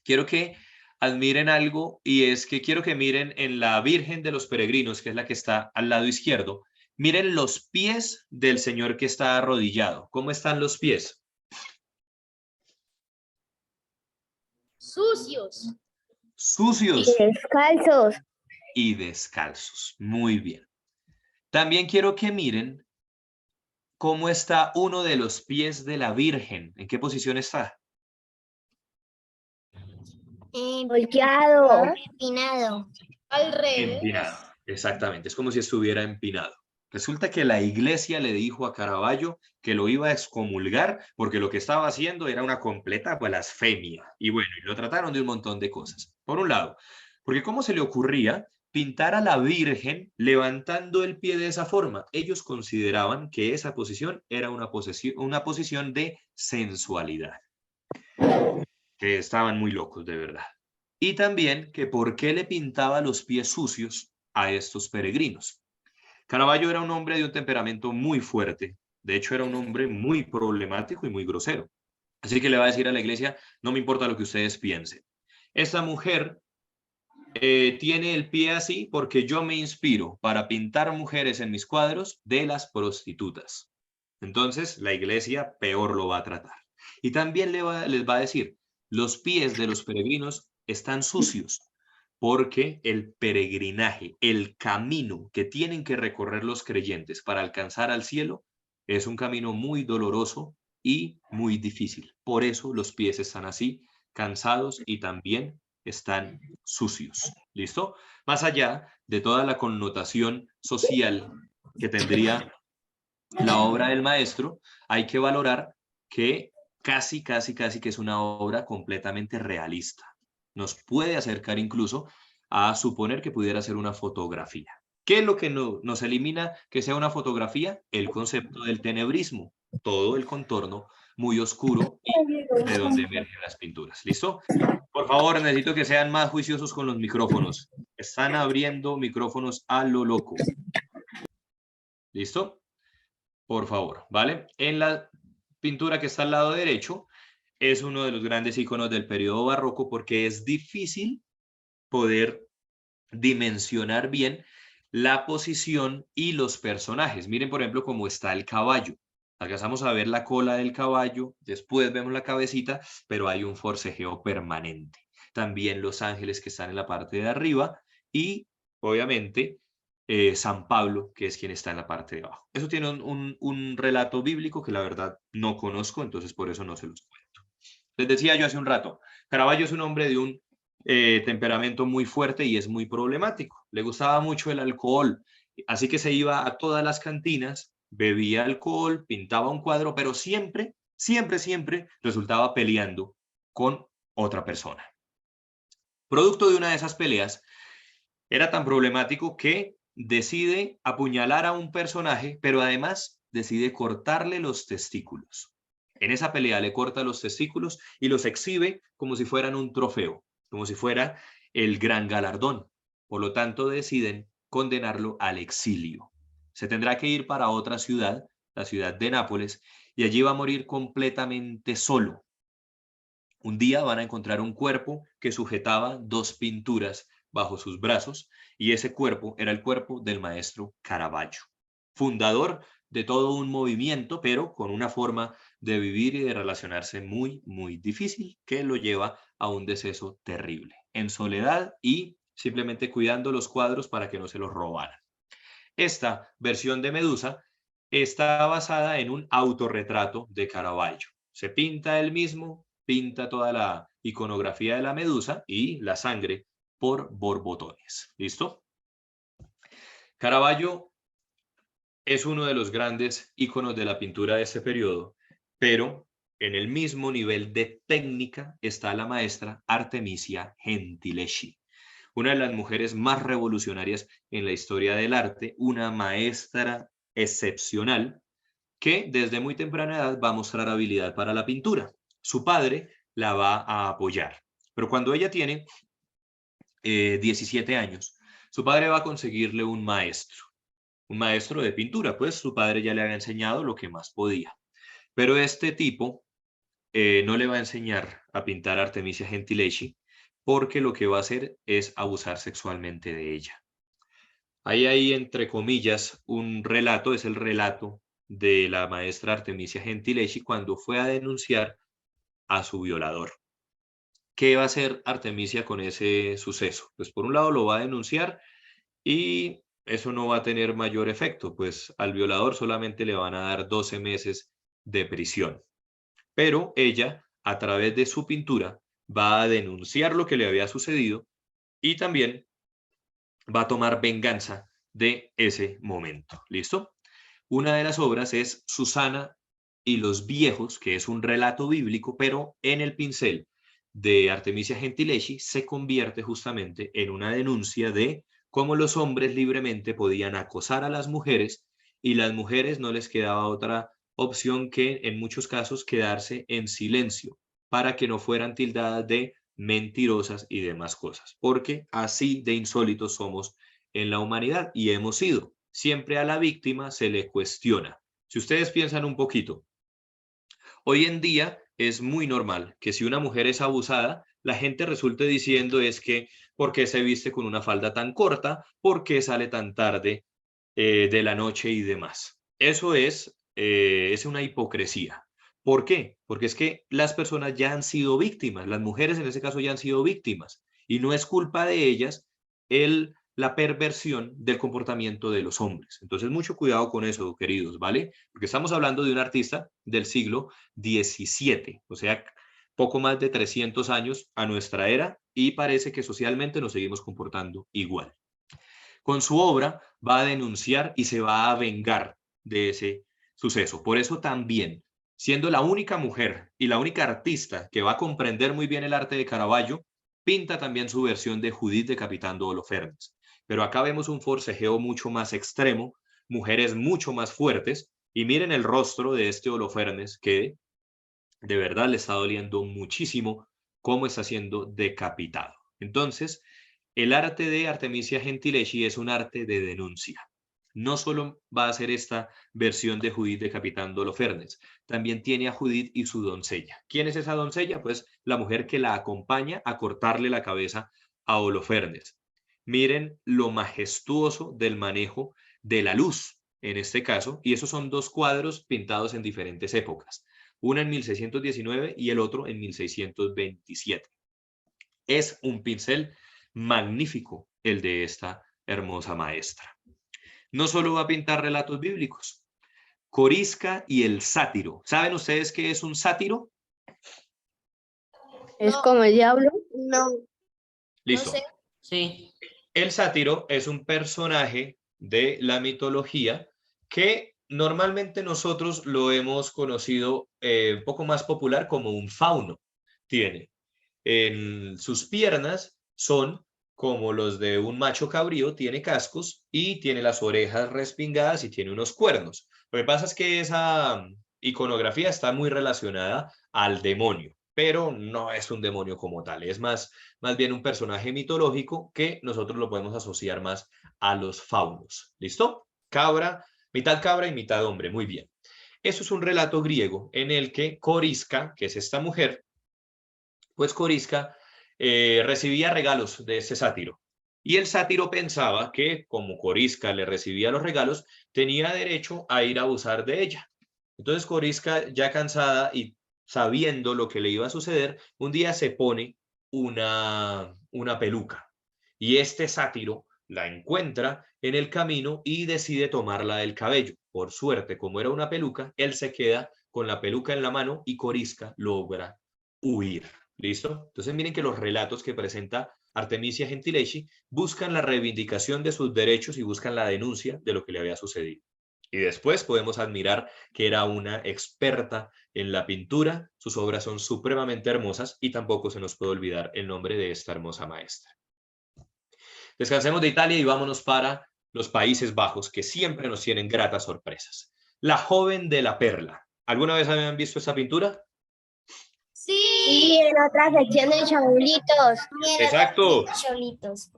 Quiero que admiren algo y es que quiero que miren en la Virgen de los Peregrinos, que es la que está al lado izquierdo. Miren los pies del señor que está arrodillado. ¿Cómo están los pies? Sucios. Sucios Descalzos. y descalzos. Muy bien. También quiero que miren cómo está uno de los pies de la Virgen. ¿En qué posición está? Volteado. Empinado. Al revés. Empinado. Exactamente. Es como si estuviera empinado. Resulta que la iglesia le dijo a Caravaggio que lo iba a excomulgar porque lo que estaba haciendo era una completa blasfemia. Y bueno, y lo trataron de un montón de cosas. Por un lado, porque ¿cómo se le ocurría pintar a la Virgen levantando el pie de esa forma? Ellos consideraban que esa posición era una posición de sensualidad. Que estaban muy locos, de verdad. Y también que por qué le pintaba los pies sucios a estos peregrinos. Caravaggio era un hombre de un temperamento muy fuerte. De hecho, era un hombre muy problemático y muy grosero. Así que le va a decir a la iglesia, no me importa lo que ustedes piensen. Esta mujer tiene el pie así porque yo me inspiro para pintar mujeres en mis cuadros de las prostitutas. Entonces, la iglesia peor lo va a tratar. Y también les va a decir, los pies de los peregrinos están sucios porque el peregrinaje, el camino que tienen que recorrer los creyentes para alcanzar al cielo es un camino muy doloroso y muy difícil. Por eso los pies están así, cansados y también están sucios. ¿Listo? Más allá de toda la connotación social que tendría la obra del maestro, hay que valorar que casi que es una obra completamente realista. Nos puede acercar incluso a suponer que pudiera ser una fotografía. ¿Qué es lo que nos elimina que sea una fotografía? El concepto del tenebrismo, todo el contorno muy oscuro y de donde emergen las pinturas. ¿Listo? Por favor, necesito que sean más juiciosos con los micrófonos. Están abriendo micrófonos a lo loco. ¿Listo? Por favor, ¿vale? En la pintura que está al lado derecho es uno de los grandes iconos del periodo barroco porque es difícil poder dimensionar bien la posición y los personajes. Miren, por ejemplo, cómo está el caballo. Alcanzamos a ver la cola del caballo, después vemos la cabecita, pero hay un forcejeo permanente. También los ángeles que están en la parte de arriba y, obviamente, San Pablo, que es quien está en la parte de abajo. Eso tiene un relato bíblico que la verdad no conozco, entonces por eso no se los cuento. Les decía yo hace un rato, Caravaggio es un hombre de un temperamento muy fuerte y es muy problemático. Le gustaba mucho el alcohol, así que se iba a todas las cantinas, bebía alcohol, pintaba un cuadro, pero siempre resultaba peleando con otra persona. Producto de una de esas peleas, era tan problemático que decide apuñalar a un personaje, pero además decide cortarle los testículos. En esa pelea le corta los testículos y los exhibe como si fueran un trofeo, como si fuera el gran galardón. Por lo tanto, deciden condenarlo al exilio. Se tendrá que ir para otra ciudad, la ciudad de Nápoles, y allí va a morir completamente solo. Un día van a encontrar un cuerpo que sujetaba 2 pinturas bajo sus brazos, y ese cuerpo era el cuerpo del maestro Caravaggio, fundador de todo un movimiento, pero con una forma de vivir y de relacionarse muy, muy difícil, que lo lleva a un deceso terrible, en soledad y simplemente cuidando los cuadros para que no se los robaran. Esta versión de Medusa está basada en un autorretrato de Caravaggio. Se pinta él mismo, pinta toda la iconografía de la medusa y la sangre por borbotones. ¿Listo? Caravaggio es uno de los grandes íconos de la pintura de este periodo, pero en el mismo nivel de técnica está la maestra Artemisia Gentileschi, una de las mujeres más revolucionarias en la historia del arte, una maestra excepcional que desde muy temprana edad va a mostrar habilidad para la pintura. Su padre la va a apoyar, pero cuando ella tiene 17 años, su padre va a conseguirle un maestro de pintura, pues su padre ya le había enseñado lo que más podía. Pero este tipo no le va a enseñar a pintar a Artemisia Gentileschi, porque lo que va a hacer es abusar sexualmente de ella. Hay ahí, entre comillas, un relato, es el relato de la maestra Artemisia Gentileschi cuando fue a denunciar a su violador. ¿Qué va a hacer Artemisia con ese suceso? Pues por un lado lo va a denunciar y eso no va a tener mayor efecto, pues al violador solamente le van a dar 12 meses de prisión. Pero ella, a través de su pintura, va a denunciar lo que le había sucedido y también va a tomar venganza de ese momento. ¿Listo? Una de las obras es Susana y los viejos, que es un relato bíblico, pero en el pincel de Artemisia Gentileschi se convierte justamente en una denuncia de cómo los hombres libremente podían acosar a las mujeres y las mujeres no les quedaba otra opción que en muchos casos quedarse en silencio para que no fueran tildadas de mentirosas y demás cosas, porque así de insólitos somos en la humanidad y hemos sido. Siempre a la víctima se le cuestiona. Si ustedes piensan un poquito, hoy en día es muy normal que si una mujer es abusada, la gente resulte diciendo es que ¿por qué se viste con una falda tan corta? ¿Por qué sale tan tarde de la noche y demás? Eso es una hipocresía. ¿Por qué? Porque es que las personas ya han sido víctimas, las mujeres en ese caso ya han sido víctimas y no es culpa de ellas la perversión del comportamiento de los hombres. Entonces, mucho cuidado con eso, queridos, ¿vale? Porque estamos hablando de un artista del siglo XVII, o sea, poco más de 300 años a nuestra era y parece que socialmente nos seguimos comportando igual. Con su obra va a denunciar y se va a vengar de ese suceso. Por eso también, siendo la única mujer y la única artista que va a comprender muy bien el arte de Caravaggio, pinta también su versión de Judith decapitando a Holofernes. Pero acá vemos un forcejeo mucho más extremo, mujeres mucho más fuertes, y miren el rostro de este Holofernes que de verdad le está doliendo muchísimo cómo está siendo decapitado. Entonces, el arte de Artemisia Gentileschi es un arte de denuncia. No solo va a ser esta versión de Judith decapitando a Holofernes, también tiene a Judith y su doncella. ¿Quién es esa doncella? Pues la mujer que la acompaña a cortarle la cabeza a Holofernes. miren lo majestuoso del manejo de la luz, en este caso, y esos son dos cuadros pintados en diferentes épocas, una en 1619 y el otro en 1627. Es un pincel magnífico el de esta hermosa maestra. No solo va a pintar relatos bíblicos, Corisca y el sátiro. ¿Saben ustedes qué es un sátiro? ¿Es como el diablo? No. Listo. sé. Sí. El sátiro es un personaje de la mitología que normalmente nosotros lo hemos conocido un poco más popular como un fauno. Tiene en sus piernas, son como los de un macho cabrío, tiene cascos y tiene las orejas respingadas y tiene unos cuernos. Lo que pasa es que esa iconografía está muy relacionada al demonio, pero no es un demonio como tal, es más bien un personaje mitológico que nosotros lo podemos asociar más a los faunos. ¿Listo? Cabra y mitad hombre, muy bien. Eso es un relato griego en el que Corisca, que es esta mujer, pues Corisca recibía regalos de ese sátiro. Y el sátiro pensaba que, como Corisca le recibía los regalos, tenía derecho a ir a abusar de ella. Entonces Corisca, ya cansada y sabiendo lo que le iba a suceder, un día se pone una peluca. Y este sátiro la encuentra en el camino y decide tomarla del cabello. Por suerte, como era una peluca, él se queda con la peluca en la mano y Corisca logra huir. ¿Listo? Entonces miren que los relatos que presenta Artemisia Gentileschi buscan la reivindicación de sus derechos y buscan la denuncia de lo que le había sucedido. Y después podemos admirar que era una experta en la pintura, sus obras son supremamente hermosas y tampoco se nos puede olvidar el nombre de esta hermosa maestra. Descansemos de Italia y vámonos para los Países Bajos, que siempre nos tienen gratas sorpresas. La joven de la perla. ¿Alguna vez habían visto esa pintura? Sí, en otra sección de chabulitos. Exacto. Chabulitos.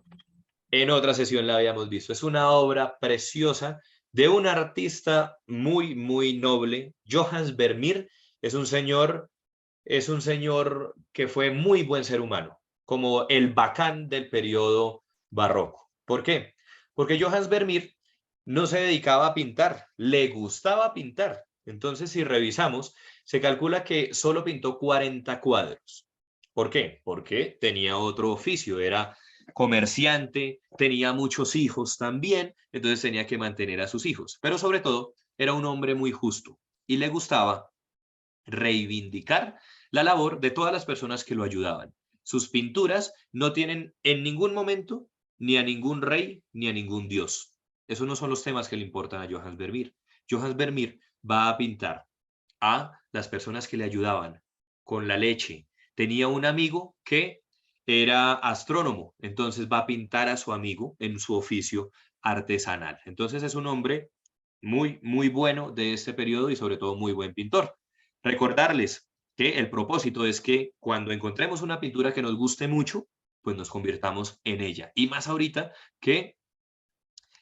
En otra sesión la habíamos visto. Es una obra preciosa de un artista muy, muy noble. Johannes Vermeer es un señor que fue muy buen ser humano, como el Bacán del periodo barroco. ¿Por qué? Porque Johannes Vermeer no se dedicaba a pintar, le gustaba pintar. Entonces, si revisamos, se calcula que solo pintó 40 cuadros. ¿Por qué? Porque tenía otro oficio, era comerciante, tenía muchos hijos también, entonces tenía que mantener a sus hijos. Pero sobre todo, era un hombre muy justo y le gustaba reivindicar la labor de todas las personas que lo ayudaban. Sus pinturas no tienen en ningún momento ni a ningún rey ni a ningún dios. Esos no son los temas que le importan a Johannes Vermeer. Johannes Vermeer va a pintar a las personas que le ayudaban con la leche. Tenía un amigo que era astrónomo, entonces va a pintar a su amigo en su oficio artesanal. Entonces es un hombre muy, muy bueno de este periodo y sobre todo muy buen pintor. Recordarles que el propósito es que cuando encontremos una pintura que nos guste mucho, pues nos convirtamos en ella. Y más ahorita que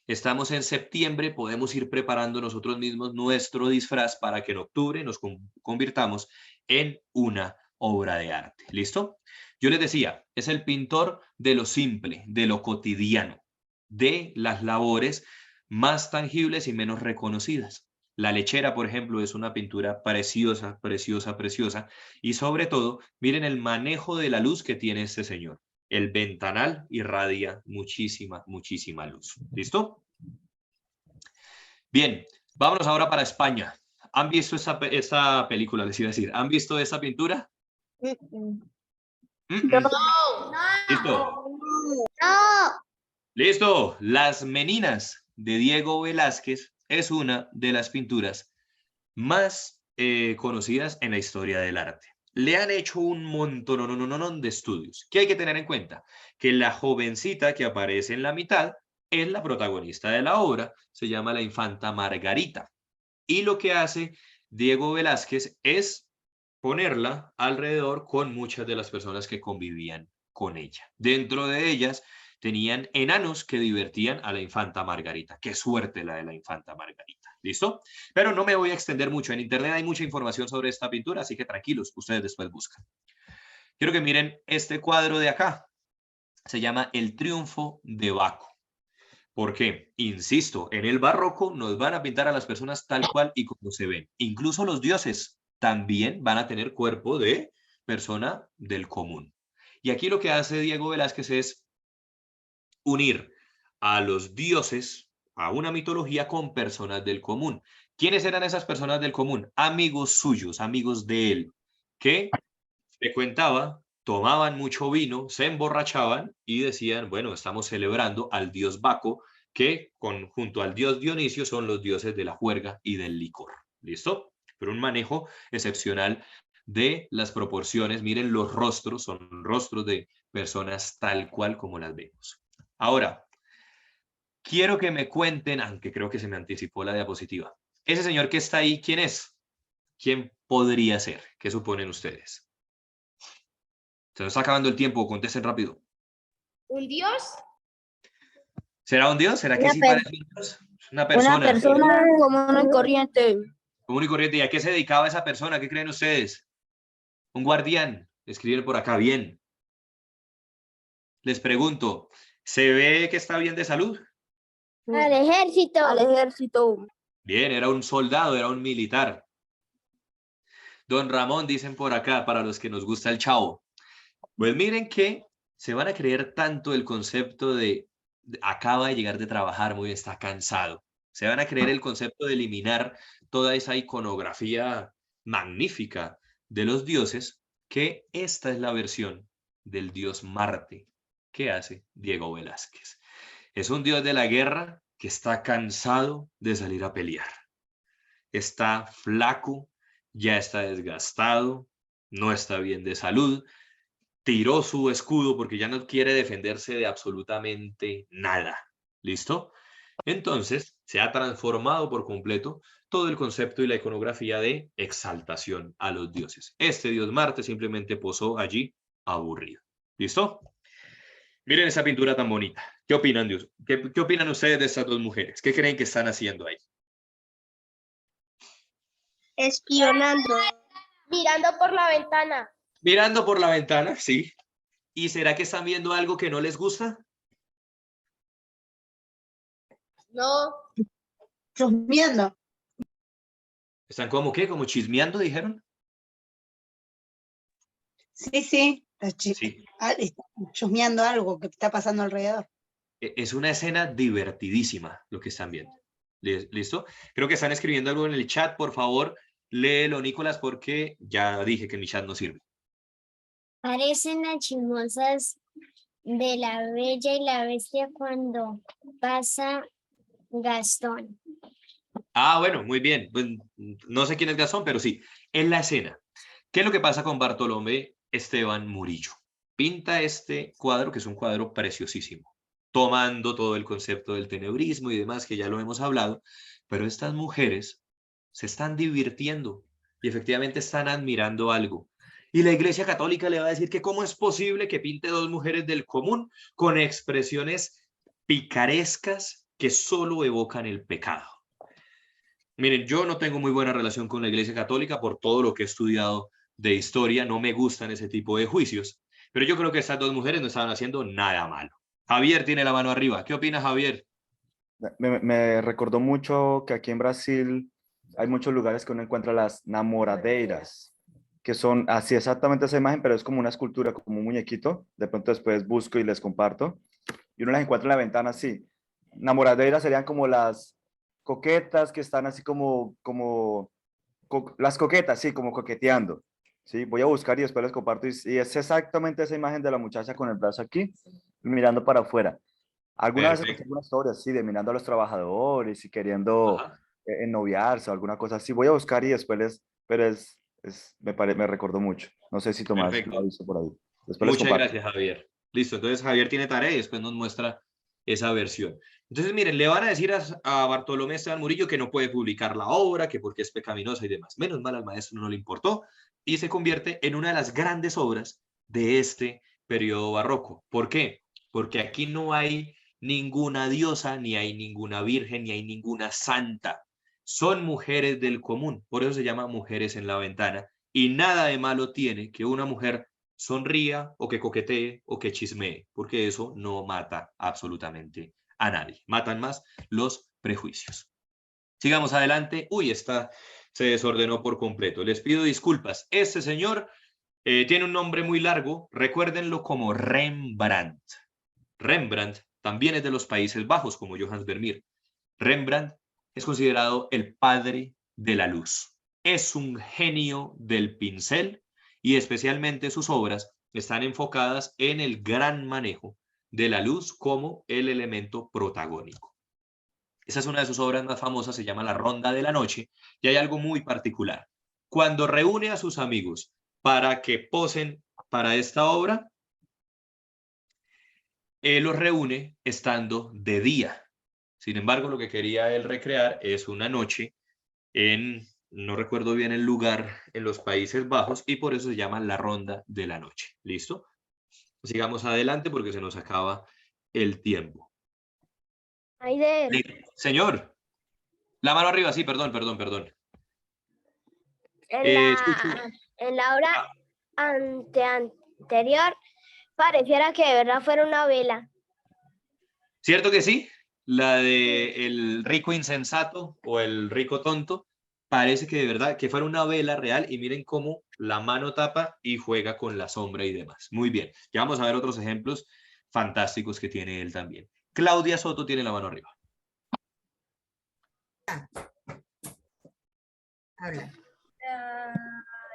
estamos en septiembre, podemos ir preparando nosotros mismos nuestro disfraz para que en octubre nos convirtamos en una obra de arte. ¿Listo? Yo les decía, es el pintor de lo simple, de lo cotidiano, de las labores más tangibles y menos reconocidas. La lechera, por ejemplo, es una pintura preciosa, preciosa, preciosa. Y sobre todo, miren el manejo de la luz que tiene este señor. El ventanal irradia muchísima, muchísima luz. ¿Listo? Bien, vámonos ahora para España. ¿Han visto esta película? Les iba a decir, ¿han visto esta pintura? ¿Listo? No. Listo. Las Meninas de Diego Velázquez es una de las pinturas más conocidas en la historia del arte. Le han hecho un montón de estudios. ¿Qué hay que tener en cuenta? Que la jovencita que aparece en la mitad es la protagonista de la obra, se llama la infanta Margarita. Y lo que hace Diego Velázquez es ponerla alrededor con muchas de las personas que convivían con ella. Dentro de ellas tenían enanos que divertían a la infanta Margarita. Qué suerte la de la infanta Margarita. ¿Listo? Pero no me voy a extender mucho. En internet hay mucha información sobre esta pintura, así que tranquilos, ustedes después buscan. Quiero que miren este cuadro de acá. se llama El triunfo de Baco. ¿Por qué? Insisto, en el barroco nos van a pintar a las personas tal cual y como se ven. Incluso los dioses también van a tener cuerpo de persona del común. Y aquí lo que hace Diego Velázquez es unir a los dioses a una mitología con personas del común. ¿Quiénes eran esas personas del común? Amigos suyos, amigos de él, que frecuentaba, tomaban mucho vino, se emborrachaban y decían, bueno, estamos celebrando al dios Baco, que junto al dios Dionisio son los dioses de la juerga y del licor. ¿Listo? Pero un manejo excepcional de las proporciones. Miren los rostros, son rostros de personas tal cual como las vemos. Ahora, quiero que me cuenten, aunque creo que se me anticipó la diapositiva. Ese señor que está ahí, ¿quién es? ¿Quién podría ser? ¿Qué suponen ustedes? Se nos está acabando el tiempo, contesten rápido. ¿Un dios? ¿Será un dios? ¿Será que Una sí per- parece un dios? Una persona. Una persona común y corriente. Común y corriente. ¿Y a qué se dedicaba esa persona? ¿Qué creen ustedes? Un guardián. Escriben por acá, bien. Les pregunto, ¿se ve que está bien de salud? Al ejército. Al ejército. Bien, era un soldado, era un militar. Don Ramón, dicen por acá, para los que nos gusta el Chavo. Pues miren que se van a creer tanto el concepto de acaba de llegar de trabajar, muy bien, está cansado. Se van a creer el concepto de eliminar toda esa iconografía magnífica de los dioses, que esta es la versión del dios Marte que hace Diego Velázquez. Es un dios de la guerra que está cansado de salir a pelear. Está flaco, ya está desgastado, no está bien de salud, tiró su escudo porque ya no quiere defenderse de absolutamente nada. ¿Listo? Entonces, se ha transformado por completo todo el concepto y la iconografía de exaltación a los dioses. Este dios Marte simplemente posó allí aburrido. ¿Listo? Miren esa pintura tan bonita. ¿Qué opinan qué opinan ustedes de estas dos mujeres? ¿Qué creen que están haciendo ahí? Espionando. Mirando por la ventana. Mirando por la ventana, sí. ¿Y será que están viendo algo que no les gusta? No. Chusmeando. ¿Están como qué? ¿Como chismeando, dijeron? Sí, sí. Sí. Está chusmeando algo que está pasando alrededor. Es una escena divertidísima lo que están viendo. ¿Listo? Creo que están escribiendo algo en el chat. Por favor, léelo, Nicolás, porque ya dije que mi chat no sirve. Parecen las chismosas de La Bella y la Bestia cuando pasa Gastón. Ah, bueno, muy bien. Pues, no sé quién es Gastón, pero sí. En la escena, ¿qué es lo que pasa con Bartolomé Esteban Murillo? Pinta este cuadro, que es un cuadro preciosísimo, tomando todo el concepto del tenebrismo y demás, que ya lo hemos hablado, pero estas mujeres se están divirtiendo y efectivamente están admirando algo. Y la Iglesia Católica le va a decir que cómo es posible que pinte dos mujeres del común con expresiones picarescas que solo evocan el pecado. Miren, yo no tengo muy buena relación con la Iglesia Católica por todo lo que he estudiado de historia, no me gustan ese tipo de juicios, pero yo creo que estas dos mujeres no estaban haciendo nada malo. Javier tiene la mano arriba. ¿Qué opinas, Javier? Me recordó mucho que aquí en Brasil hay muchos lugares que uno encuentra las namoradeiras, que son así exactamente esa imagen, pero es como una escultura, como un muñequito. De pronto después busco y les comparto. Y uno las encuentra en la ventana así. Namoradeiras serían como las coquetas que están así las coquetas, sí, como coqueteando. Sí, voy a buscar y después les comparto. Y es exactamente esa imagen de la muchacha con el brazo aquí, mirando para afuera. Alguna vez escuché alguna historia así de mirando a los trabajadores y queriendo ennoviarse o alguna cosa así. Voy a buscar y después pero me recordó mucho. No sé si Tomás lo ha visto por ahí. Después Muchas gracias, Javier. Listo, entonces Javier tiene tarea y después nos muestra esa versión. Entonces, miren, le van a decir a Bartolomé Esteban Murillo que no puede publicar la obra, que porque es pecaminosa y demás. Menos mal al maestro no le importó y se convierte en una de las grandes obras de este periodo barroco. ¿Por qué? Porque aquí no hay ninguna diosa, ni hay ninguna virgen, ni hay ninguna santa. Son mujeres del común, por eso se llama Mujeres en la Ventana. Y nada de malo tiene que una mujer sonría o que coquetee o que chismee, porque eso no mata absolutamente a nadie. Matan más los prejuicios. Sigamos adelante. Uy, esta se desordenó por completo. Les pido disculpas. Este señor tiene un nombre muy largo. Recuérdenlo como Rembrandt. Rembrandt también es de los Países Bajos, como Johannes Vermeer. Rembrandt es considerado el padre de la luz. Es un genio del pincel y especialmente sus obras están enfocadas en el gran manejo de la luz como el elemento protagónico. Esa es una de sus obras más famosas, se llama La Ronda de la Noche, y hay algo muy particular. Cuando reúne a sus amigos para que posen para esta obra, él los reúne estando de día. Sin embargo, lo que quería él recrear es una noche en, no recuerdo bien el lugar, en los Países Bajos, y por eso se llama La Ronda de la Noche. ¿Listo? Sigamos adelante porque se nos acaba el tiempo. Señor, la mano arriba, sí, perdón. En la obra anterior pareciera que de verdad fuera una vela. ¿Cierto que sí? La de el rico insensato o el rico tonto, parece que de verdad que fuera una vela real y miren cómo la mano tapa y juega con la sombra y demás. Muy bien, ya vamos a ver otros ejemplos fantásticos que tiene él también. Claudia Soto tiene la mano arriba. Habla.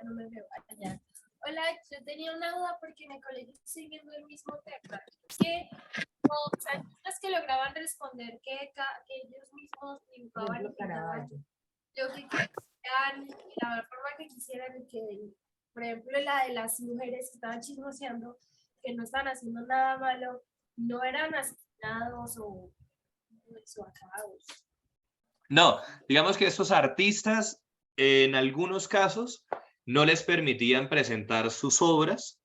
No me veo allá. Hola, yo tenía una duda porque en el colegio estoy viendo el mismo tema. Que los artistas que lograban responder que ellos mismos dibujaban y pintaban lo que quisieran, la forma que quisieran, que, por ejemplo, la de las mujeres que estaban chismoseando, que no estaban haciendo nada malo, no eran asesinados o acabados. No, digamos que estos artistas en algunos casos no les permitían presentar sus obras,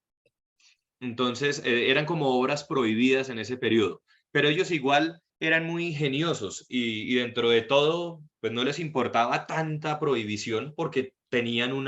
entonces eran como obras prohibidas en ese periodo, pero ellos igual eran muy ingeniosos y dentro de todo pues no les importaba tanta prohibición porque tenían un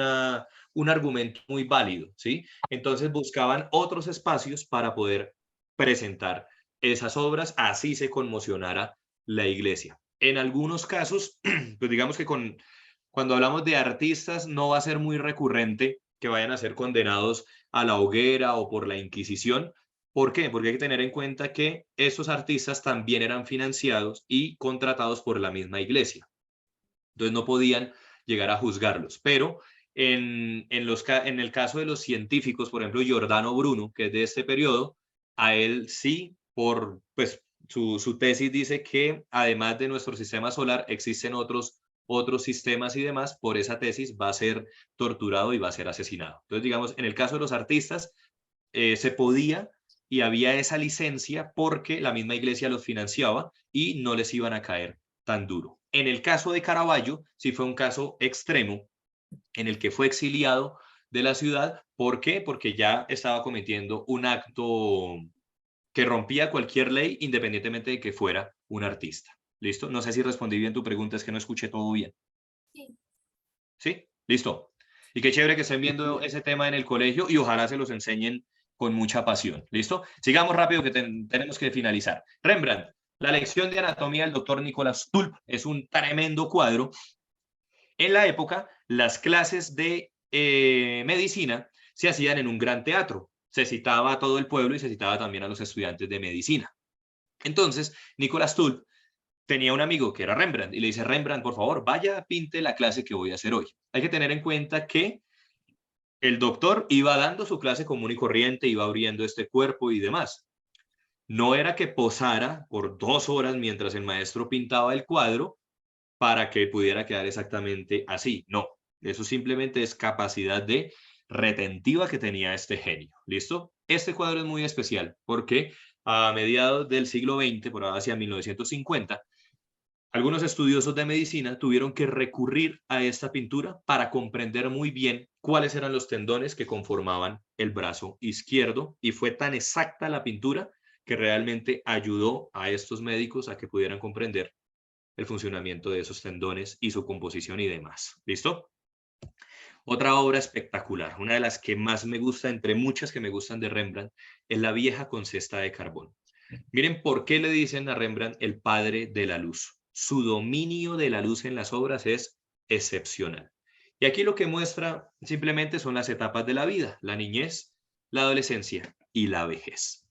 argumento muy válido, ¿sí? Entonces buscaban otros espacios para poder presentar esas obras, así se conmocionara la iglesia. En algunos casos, pues digamos que cuando hablamos de artistas no va a ser muy recurrente que vayan a ser condenados a la hoguera o por la Inquisición. ¿Por qué? Porque hay que tener en cuenta que estos artistas también eran financiados y contratados por la misma iglesia. Entonces no podían llegar a juzgarlos. Pero en el caso de los científicos, por ejemplo, Giordano Bruno, que es de este periodo, a él sí, pues su tesis dice que además de nuestro sistema solar existen otros sistemas y demás. Por esa tesis va a ser torturado y va a ser asesinado. Entonces, digamos, en el caso de los artistas se podía y había esa licencia porque la misma iglesia los financiaba y no les iban a caer tan duro. En el caso de Caravaggio, sí fue un caso extremo en el que fue exiliado de la ciudad. ¿Por qué? Porque ya estaba cometiendo un acto que rompía cualquier ley independientemente de que fuera un artista. ¿Listo? No sé si respondí bien tu pregunta, es que no escuché todo bien. Sí. ¿Sí? Listo. Y qué chévere que estén viendo ese tema en el colegio y ojalá se los enseñen con mucha pasión. ¿Listo? Sigamos rápido que tenemos que finalizar. Rembrandt, la lección de anatomía del doctor Nicolas Tulp es un tremendo cuadro. En la época, las clases de medicina se hacían en un gran teatro. Se citaba a todo el pueblo y se citaba también a los estudiantes de medicina. Entonces, Nicolas Tulp tenía un amigo que era Rembrandt y le dice: Rembrandt, por favor, vaya, pinte la clase que voy a hacer hoy. Hay que tener en cuenta que el doctor iba dando su clase común y corriente, iba abriendo este cuerpo y demás. No era que posara por 2 horas mientras el maestro pintaba el cuadro para que pudiera quedar exactamente así. No, eso simplemente es capacidad de retentiva que tenía este genio. ¿Listo? Este cuadro es muy especial porque a mediados del siglo XX, por hacia 1950, algunos estudiosos de medicina tuvieron que recurrir a esta pintura para comprender muy bien cuáles eran los tendones que conformaban el brazo izquierdo, y fue tan exacta la pintura que realmente ayudó a estos médicos a que pudieran comprender el funcionamiento de esos tendones y su composición y demás. ¿Listo? Otra obra espectacular, una de las que más me gusta, entre muchas que me gustan de Rembrandt, es La vieja con cesta de carbón. Miren por qué le dicen a Rembrandt el padre de la luz. Su dominio de la luz en las obras es excepcional. Y aquí lo que muestra simplemente son las etapas de la vida, la niñez, la adolescencia y la vejez.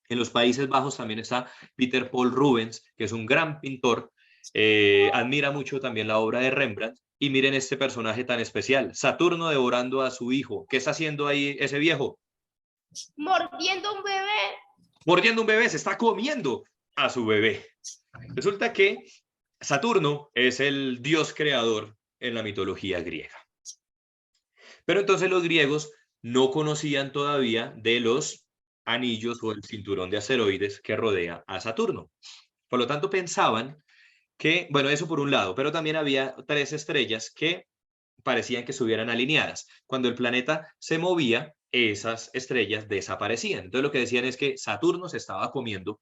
En los Países Bajos también está Peter Paul Rubens, que es un gran pintor, admira mucho también la obra de Rembrandt. Y miren este personaje tan especial, Saturno devorando a su hijo. ¿Qué está haciendo ahí ese viejo? Mordiendo un bebé. Mordiendo un bebé, se está comiendo a su bebé. Resulta que Saturno es el dios creador en la mitología griega. Pero entonces los griegos no conocían todavía de los anillos o el cinturón de asteroides que rodea a Saturno. Por lo tanto, pensaban que, bueno, eso por un lado, pero también había 3 estrellas que parecían que estuvieran alineadas. Cuando el planeta se movía, esas estrellas desaparecían. Entonces lo que decían es que Saturno se estaba comiendo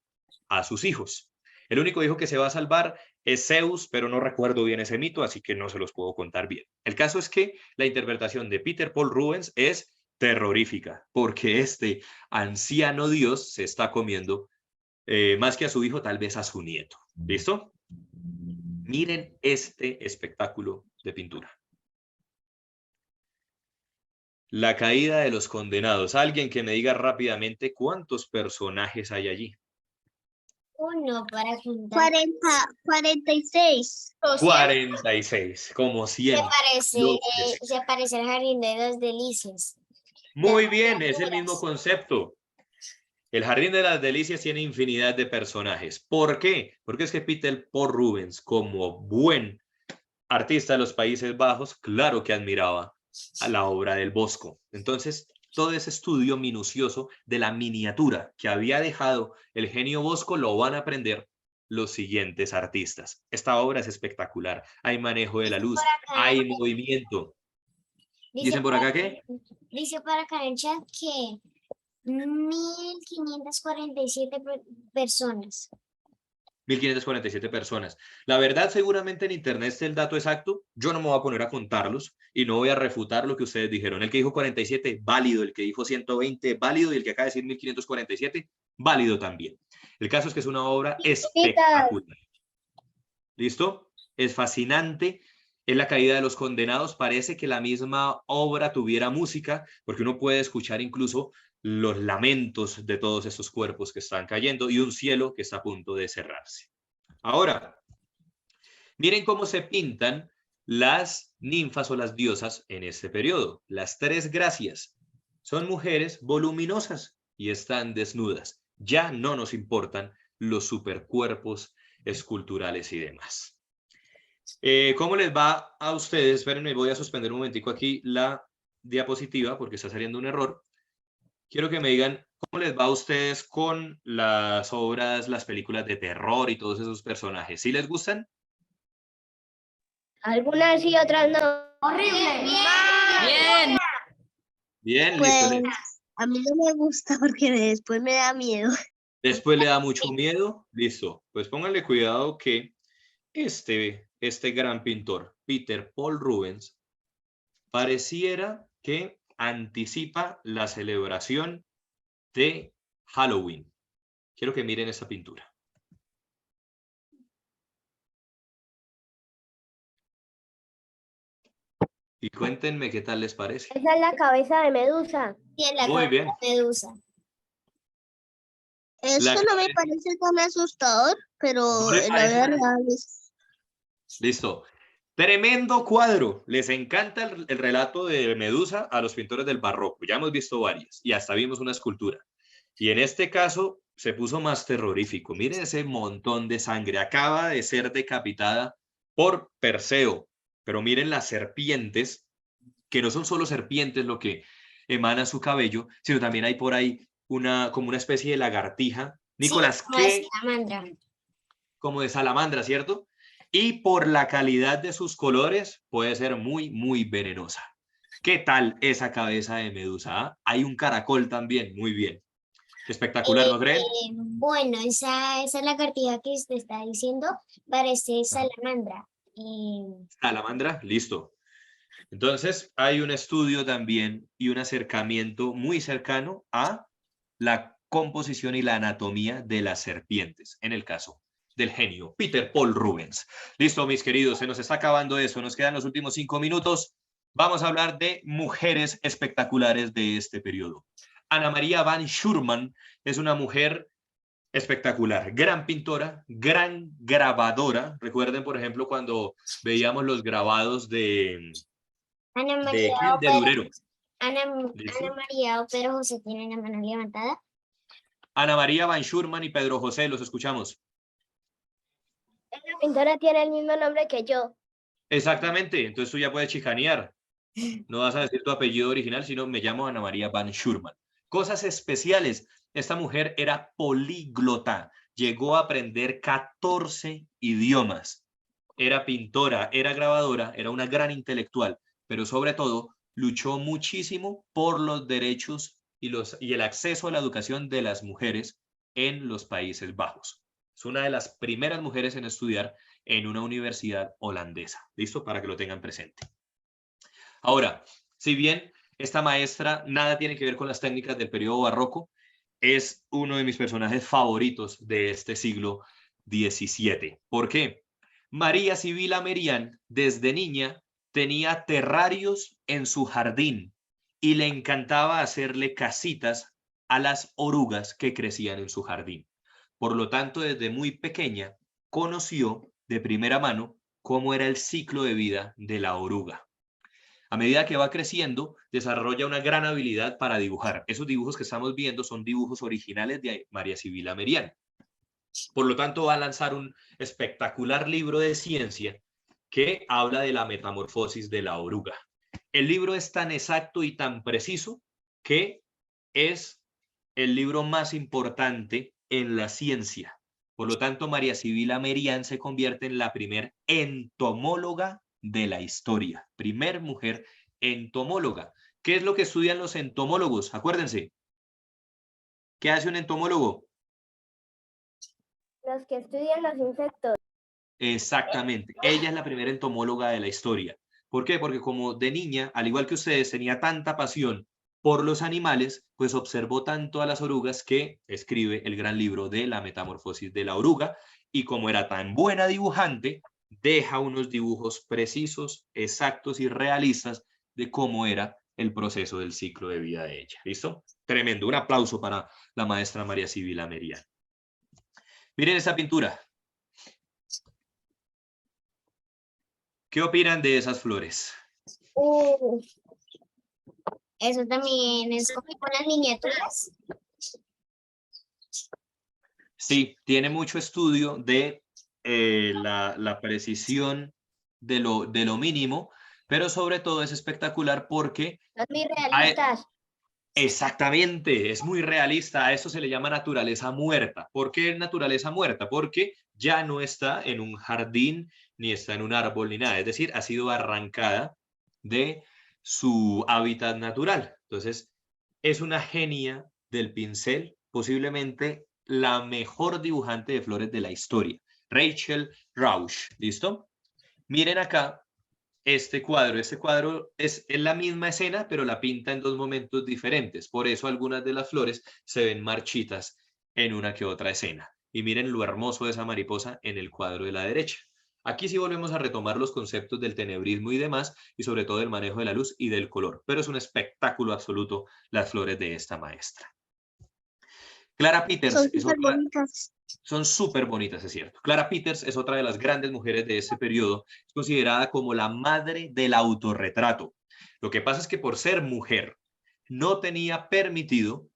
a sus hijos. El único hijo que se va a salvar es Zeus, pero no recuerdo bien ese mito, así que no se los puedo contar bien. El caso es que la interpretación de Peter Paul Rubens es terrorífica, porque este anciano dios se está comiendo más que a su hijo, tal vez a su nieto. ¿Listo? Miren este espectáculo de pintura. La caída de los condenados. Alguien que me diga rápidamente cuántos personajes hay allí. Uno para juntar. 46. 46, como 100. Se parece al Jardín de las Delicias. Muy bien, es el mismo concepto. El Jardín de las Delicias tiene infinidad de personajes. ¿Por qué? Porque es que Peter Paul Rubens, como buen artista de los Países Bajos, claro que admiraba a la obra del Bosco. Entonces, todo ese estudio minucioso de la miniatura que había dejado el genio Bosco lo van a aprender los siguientes artistas. Esta obra es espectacular. Hay manejo de la luz, hay movimiento. ¿Dicen por acá qué? Dice por acá en el chat que 1547 personas. 1547 personas. La verdad, seguramente en internet está el dato exacto. Yo no me voy a poner a contarlos y no voy a refutar lo que ustedes dijeron. El que dijo 47, válido. El que dijo 120, válido. Y el que acaba de decir 1547, válido también. El caso es que es una obra espectacular. ¿Listo? Es fascinante. Es la caída de los condenados. Parece que la misma obra tuviera música, porque uno puede escuchar incluso los lamentos de todos esos cuerpos que están cayendo y un cielo que está a punto de cerrarse. Ahora, miren cómo se pintan las ninfas o las diosas en este periodo. Las 3 gracias son mujeres voluminosas y están desnudas. Ya no nos importan los supercuerpos esculturales y demás. ¿Cómo les va a ustedes? Espérenme, voy a suspender un momentico aquí la diapositiva porque está saliendo un error. Quiero que me digan cómo les va a ustedes con las obras, las películas de terror y todos esos personajes. ¿Sí les gustan? Algunas sí, otras no. ¡Horrible! Bien. Bien, Pues listo. a mí no me gusta porque después me da miedo. Después le da mucho miedo. Listo. Pues pónganle cuidado que este gran pintor, Peter Paul Rubens, pareciera que anticipa la celebración de Halloween. Quiero que miren esta pintura. Y cuéntenme qué tal les parece. Esa es la cabeza de Medusa. Muy bien. Medusa. Eso no me parece tan asustador, pero ¿No le en la parece? vida real es... Listo. Tremendo cuadro. Les encanta el relato de Medusa a los pintores del barroco. Ya hemos visto varias y hasta vimos una escultura. Y en este caso se puso más terrorífico. Miren ese montón de sangre. Acaba de ser decapitada por Perseo. Pero miren las serpientes, que no son solo serpientes lo que emana su cabello, sino también hay por ahí como una especie de lagartija. Nicolás, sí, como de salamandra. Como de salamandra, ¿cierto? Y por la calidad de sus colores puede ser muy, muy venenosa. ¿Qué tal esa cabeza de Medusa? ¿Ah? Hay un caracol también, muy bien. Espectacular, ¿no creen? Bueno, esa lagartija que usted está diciendo parece salamandra. Salamandra, listo. Entonces, hay un estudio también y un acercamiento muy cercano a la composición y la anatomía de las serpientes, en el caso del genio Peter Paul Rubens. Listo, mis queridos, se nos está acabando eso, nos quedan los últimos 5 minutos. Vamos a hablar de mujeres espectaculares de este periodo. Ana María van Schurman es una mujer espectacular, gran pintora, gran grabadora. Recuerden, por ejemplo, cuando veíamos los grabados de Durero. Ana María o Pedro José tienen la mano levantada. Ana María van Schurman y Pedro José, los escuchamos. La pintora tiene el mismo nombre que yo. Exactamente, entonces tú ya puedes chicanear. No vas a decir tu apellido original, sino me llamo Ana María van Schurman. Cosas especiales. Esta mujer era políglota. Llegó a aprender 14 idiomas. Era pintora, era grabadora, era una gran intelectual, pero sobre todo luchó muchísimo por los derechos y el acceso a la educación de las mujeres en los Países Bajos. Es una de las primeras mujeres en estudiar en una universidad holandesa. ¿Listo? Para que lo tengan presente. Ahora, si bien esta maestra nada tiene que ver con las técnicas del periodo barroco, es uno de mis personajes favoritos de este siglo XVII. ¿Por qué? María Sibila Merian, desde niña, tenía terrarios en su jardín y le encantaba hacerle casitas a las orugas que crecían en su jardín. Por lo tanto, desde muy pequeña, conoció de primera mano cómo era el ciclo de vida de la oruga. A medida que va creciendo, desarrolla una gran habilidad para dibujar. Esos dibujos que estamos viendo son dibujos originales de María Sibila Merian. Por lo tanto, va a lanzar un espectacular libro de ciencia que habla de la metamorfosis de la oruga. El libro es tan exacto y tan preciso que es el libro más importante en la ciencia. Por lo tanto, María Sibila Merian se convierte en la primer entomóloga de la historia. Primer mujer entomóloga. ¿Qué es lo que estudian los entomólogos? Acuérdense. ¿Qué hace un entomólogo? Los que estudian los insectos. Exactamente. Ella es la primera entomóloga de la historia. ¿Por qué? Porque como de niña, al igual que ustedes, tenía tanta pasión por los animales, pues observó tanto a las orugas que escribe el gran libro de la metamorfosis de la oruga, y como era tan buena dibujante, deja unos dibujos precisos, exactos y realistas de cómo era el proceso del ciclo de vida de ella. ¿Listo? Tremendo. Un aplauso para la maestra María Sibila Merian. Miren esa pintura. ¿Qué opinan de esas flores? Eso también es como con las miniaturas. Sí, tiene mucho estudio de la precisión de lo mínimo, pero sobre todo es espectacular porque... Son muy realistas. Exactamente, es muy realista. A eso se le llama naturaleza muerta. ¿Por qué naturaleza muerta? Porque ya no está en un jardín, ni está en un árbol, ni nada. Es decir, ha sido arrancada de su hábitat natural. Entonces, es una genia del pincel, posiblemente la mejor dibujante de flores de la historia. Rachel Rausch, ¿listo? Miren acá este cuadro es la misma escena, pero la pinta en dos momentos diferentes. Por eso algunas de las flores se ven marchitas en una que otra escena. Y miren lo hermoso de esa mariposa en el cuadro de la derecha. Aquí sí volvemos a retomar los conceptos del tenebrismo y demás, y sobre todo el manejo de la luz y del color. Pero es un espectáculo absoluto las flores de esta maestra. Clara Peters son súper bonitas, es cierto. Clara Peters es otra de las grandes mujeres de este periodo, es considerada como la madre del autorretrato. Lo que pasa es que por ser mujer no tenía permitido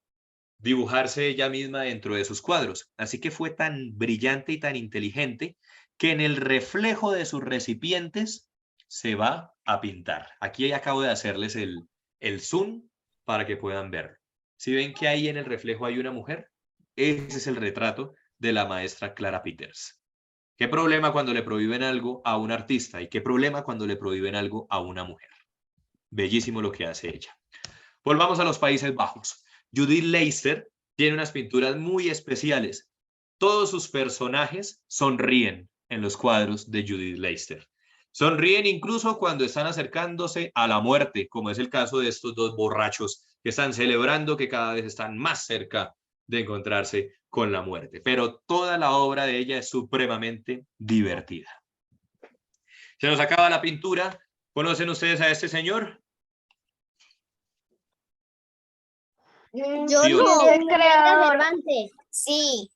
dibujarse ella misma dentro de sus cuadros, así que fue tan brillante y tan inteligente que en el reflejo de sus recipientes se va a pintar. Aquí acabo de hacerles el zoom para que puedan verlo. ¿Sí ven que ahí en el reflejo hay una mujer? Ese es el retrato de la maestra Clara Peters. ¿Qué problema cuando le prohíben algo a un artista? ¿Y qué problema cuando le prohíben algo a una mujer? Bellísimo lo que hace ella. Volvamos a los Países Bajos. Judith Leister tiene unas pinturas muy especiales. Todos sus personajes sonríen en los cuadros de Judith Leister. Sonríen incluso cuando están acercándose a la muerte, como es el caso de estos dos borrachos que están celebrando que cada vez están más cerca de encontrarse con la muerte. Pero toda la obra de ella es supremamente divertida. Se nos acaba la pintura. ¿Conocen ustedes a este señor? Yo Sí, no. Miguel de Cervantes. Sí,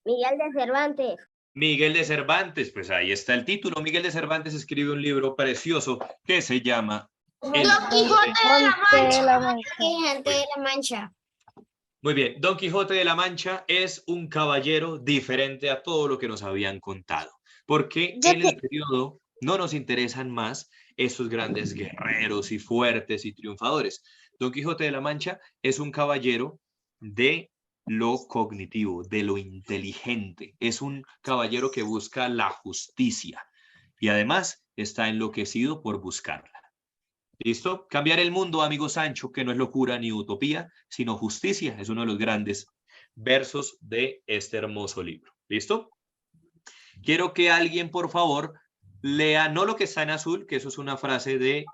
Miguel de Cervantes. Miguel de Cervantes, pues ahí está el título. Miguel de Cervantes escribe un libro precioso que se llama El Quijote de la Mancha. Quijote de la Mancha. Muy bien, Don Quijote de la Mancha es un caballero diferente a todo lo que nos habían contado, porque en el periodo no nos interesan más esos grandes guerreros y fuertes y triunfadores. Don Quijote de la Mancha es un caballero de lo cognitivo, de lo inteligente. Es un caballero que busca la justicia y además está enloquecido por buscarla. ¿Listo? Cambiar el mundo, amigo Sancho, que no es locura ni utopía, sino justicia. Es uno de los grandes versos de este hermoso libro. ¿Listo? Quiero que alguien, por favor, lea no lo que está en azul, que eso es una frase de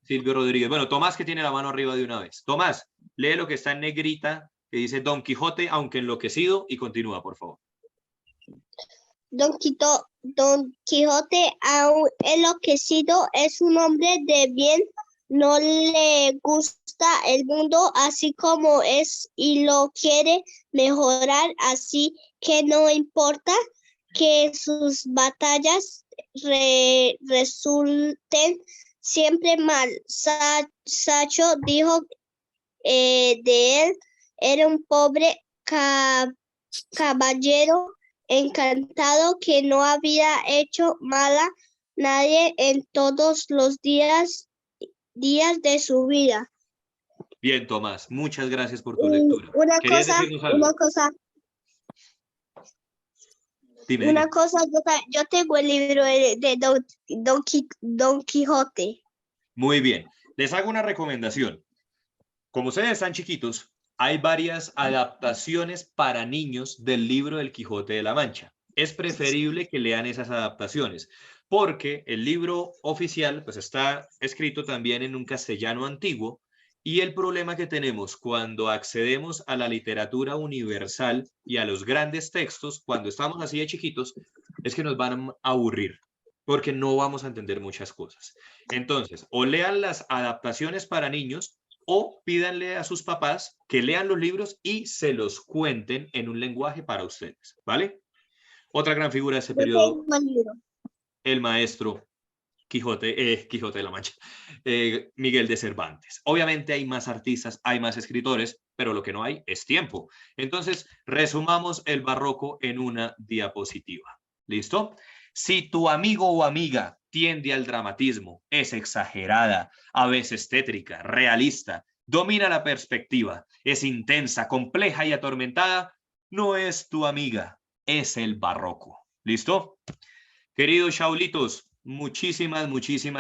Silvio Rodríguez. Bueno, Tomás, que tiene la mano arriba de una vez. Tomás, lee lo que está en negrita, que dice Don Quijote, aunque enloquecido, y continúa, por favor. Don Quijote, aun enloquecido, es un hombre de bien, no le gusta el mundo así como es y lo quiere mejorar, así que no importa que sus batallas resulten siempre mal. Sancho dijo de él, era un pobre caballero encantado que no había hecho mal a nadie en todos los días de su vida. Bien, Tomás, muchas gracias por tu lectura. Una ¿Querías cosa, decirnos algo? Dime, una dime. cosa, yo tengo el libro de Don Quijote. Muy bien. Les hago una recomendación. Como ustedes están chiquitos, hay varias adaptaciones para niños del libro del Quijote de la Mancha. Es preferible que lean esas adaptaciones, porque el libro oficial pues está escrito también en un castellano antiguo, y el problema que tenemos cuando accedemos a la literatura universal y a los grandes textos, cuando estamos así de chiquitos, es que nos van a aburrir, porque no vamos a entender muchas cosas. Entonces, o lean las adaptaciones para niños, o pídanle a sus papás que lean los libros y se los cuenten en un lenguaje para ustedes, ¿vale? Otra gran figura de ese periodo, el maestro Quijote de la Mancha, Miguel de Cervantes. Obviamente hay más artistas, hay más escritores, pero lo que no hay es tiempo. Entonces, resumamos el barroco en una diapositiva. ¿Listo? Si tu amigo o amiga tiende al dramatismo, es exagerada, a veces tétrica, realista, domina la perspectiva, es intensa, compleja y atormentada, no es tu amiga, es el barroco. ¿Listo? Queridos Shaulitos, muchísimas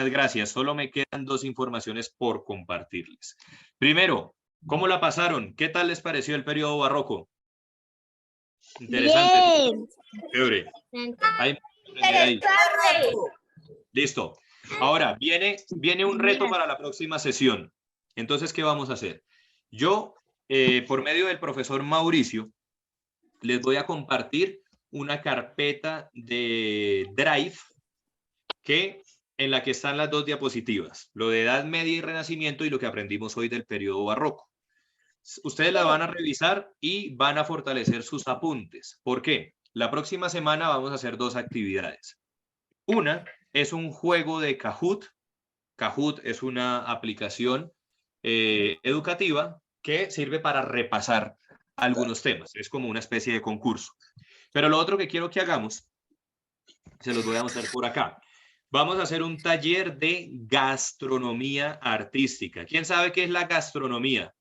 gracias. Solo me quedan dos informaciones por compartirles. Primero, ¿cómo la pasaron? ¿Qué tal les pareció el periodo barroco? Interesante. Bien. Chévere. Ahí. Listo. Ahora, viene un reto para la próxima sesión. Entonces, ¿qué vamos a hacer? Yo, por medio del profesor Mauricio, les voy a compartir una carpeta de Drive en la que están las dos diapositivas, lo de Edad Media y Renacimiento y lo que aprendimos hoy del periodo barroco. Ustedes la van a revisar y van a fortalecer sus apuntes. ¿Por qué? La próxima semana vamos a hacer dos actividades. Una es un juego de Kahoot. Kahoot es una aplicación educativa que sirve para repasar algunos temas. Es como una especie de concurso. Pero lo otro que quiero que hagamos, se los voy a mostrar por acá. Vamos a hacer un taller de gastronomía artística. ¿Quién sabe qué es la gastronomía?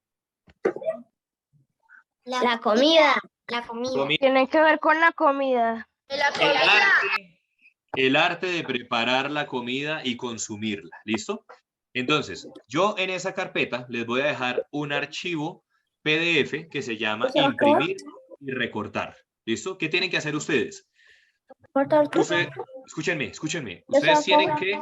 La comida. La comida. Tiene que ver con la comida. El arte de preparar la comida y consumirla. ¿Listo? Entonces, yo en esa carpeta les voy a dejar un archivo PDF que se llama imprimir y recortar. ¿Listo? ¿Qué tienen que hacer ustedes? escúchenme. Ya se va Ustedes a tienen acabar. que,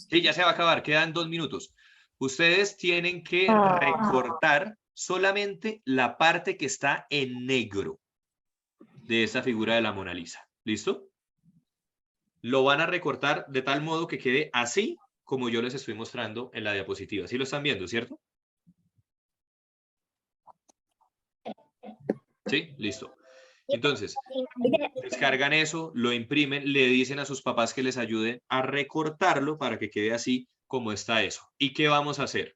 sí, ya se va a acabar, quedan 2 minutos. Ustedes tienen que recortar solamente la parte que está en negro de esa figura de la Mona Lisa. ¿Listo? Lo van a recortar de tal modo que quede así como yo les estoy mostrando en la diapositiva. ¿Sí lo están viendo, cierto? Sí, listo. Entonces, descargan eso, lo imprimen, le dicen a sus papás que les ayuden a recortarlo para que quede así como está eso. ¿Y qué vamos a hacer?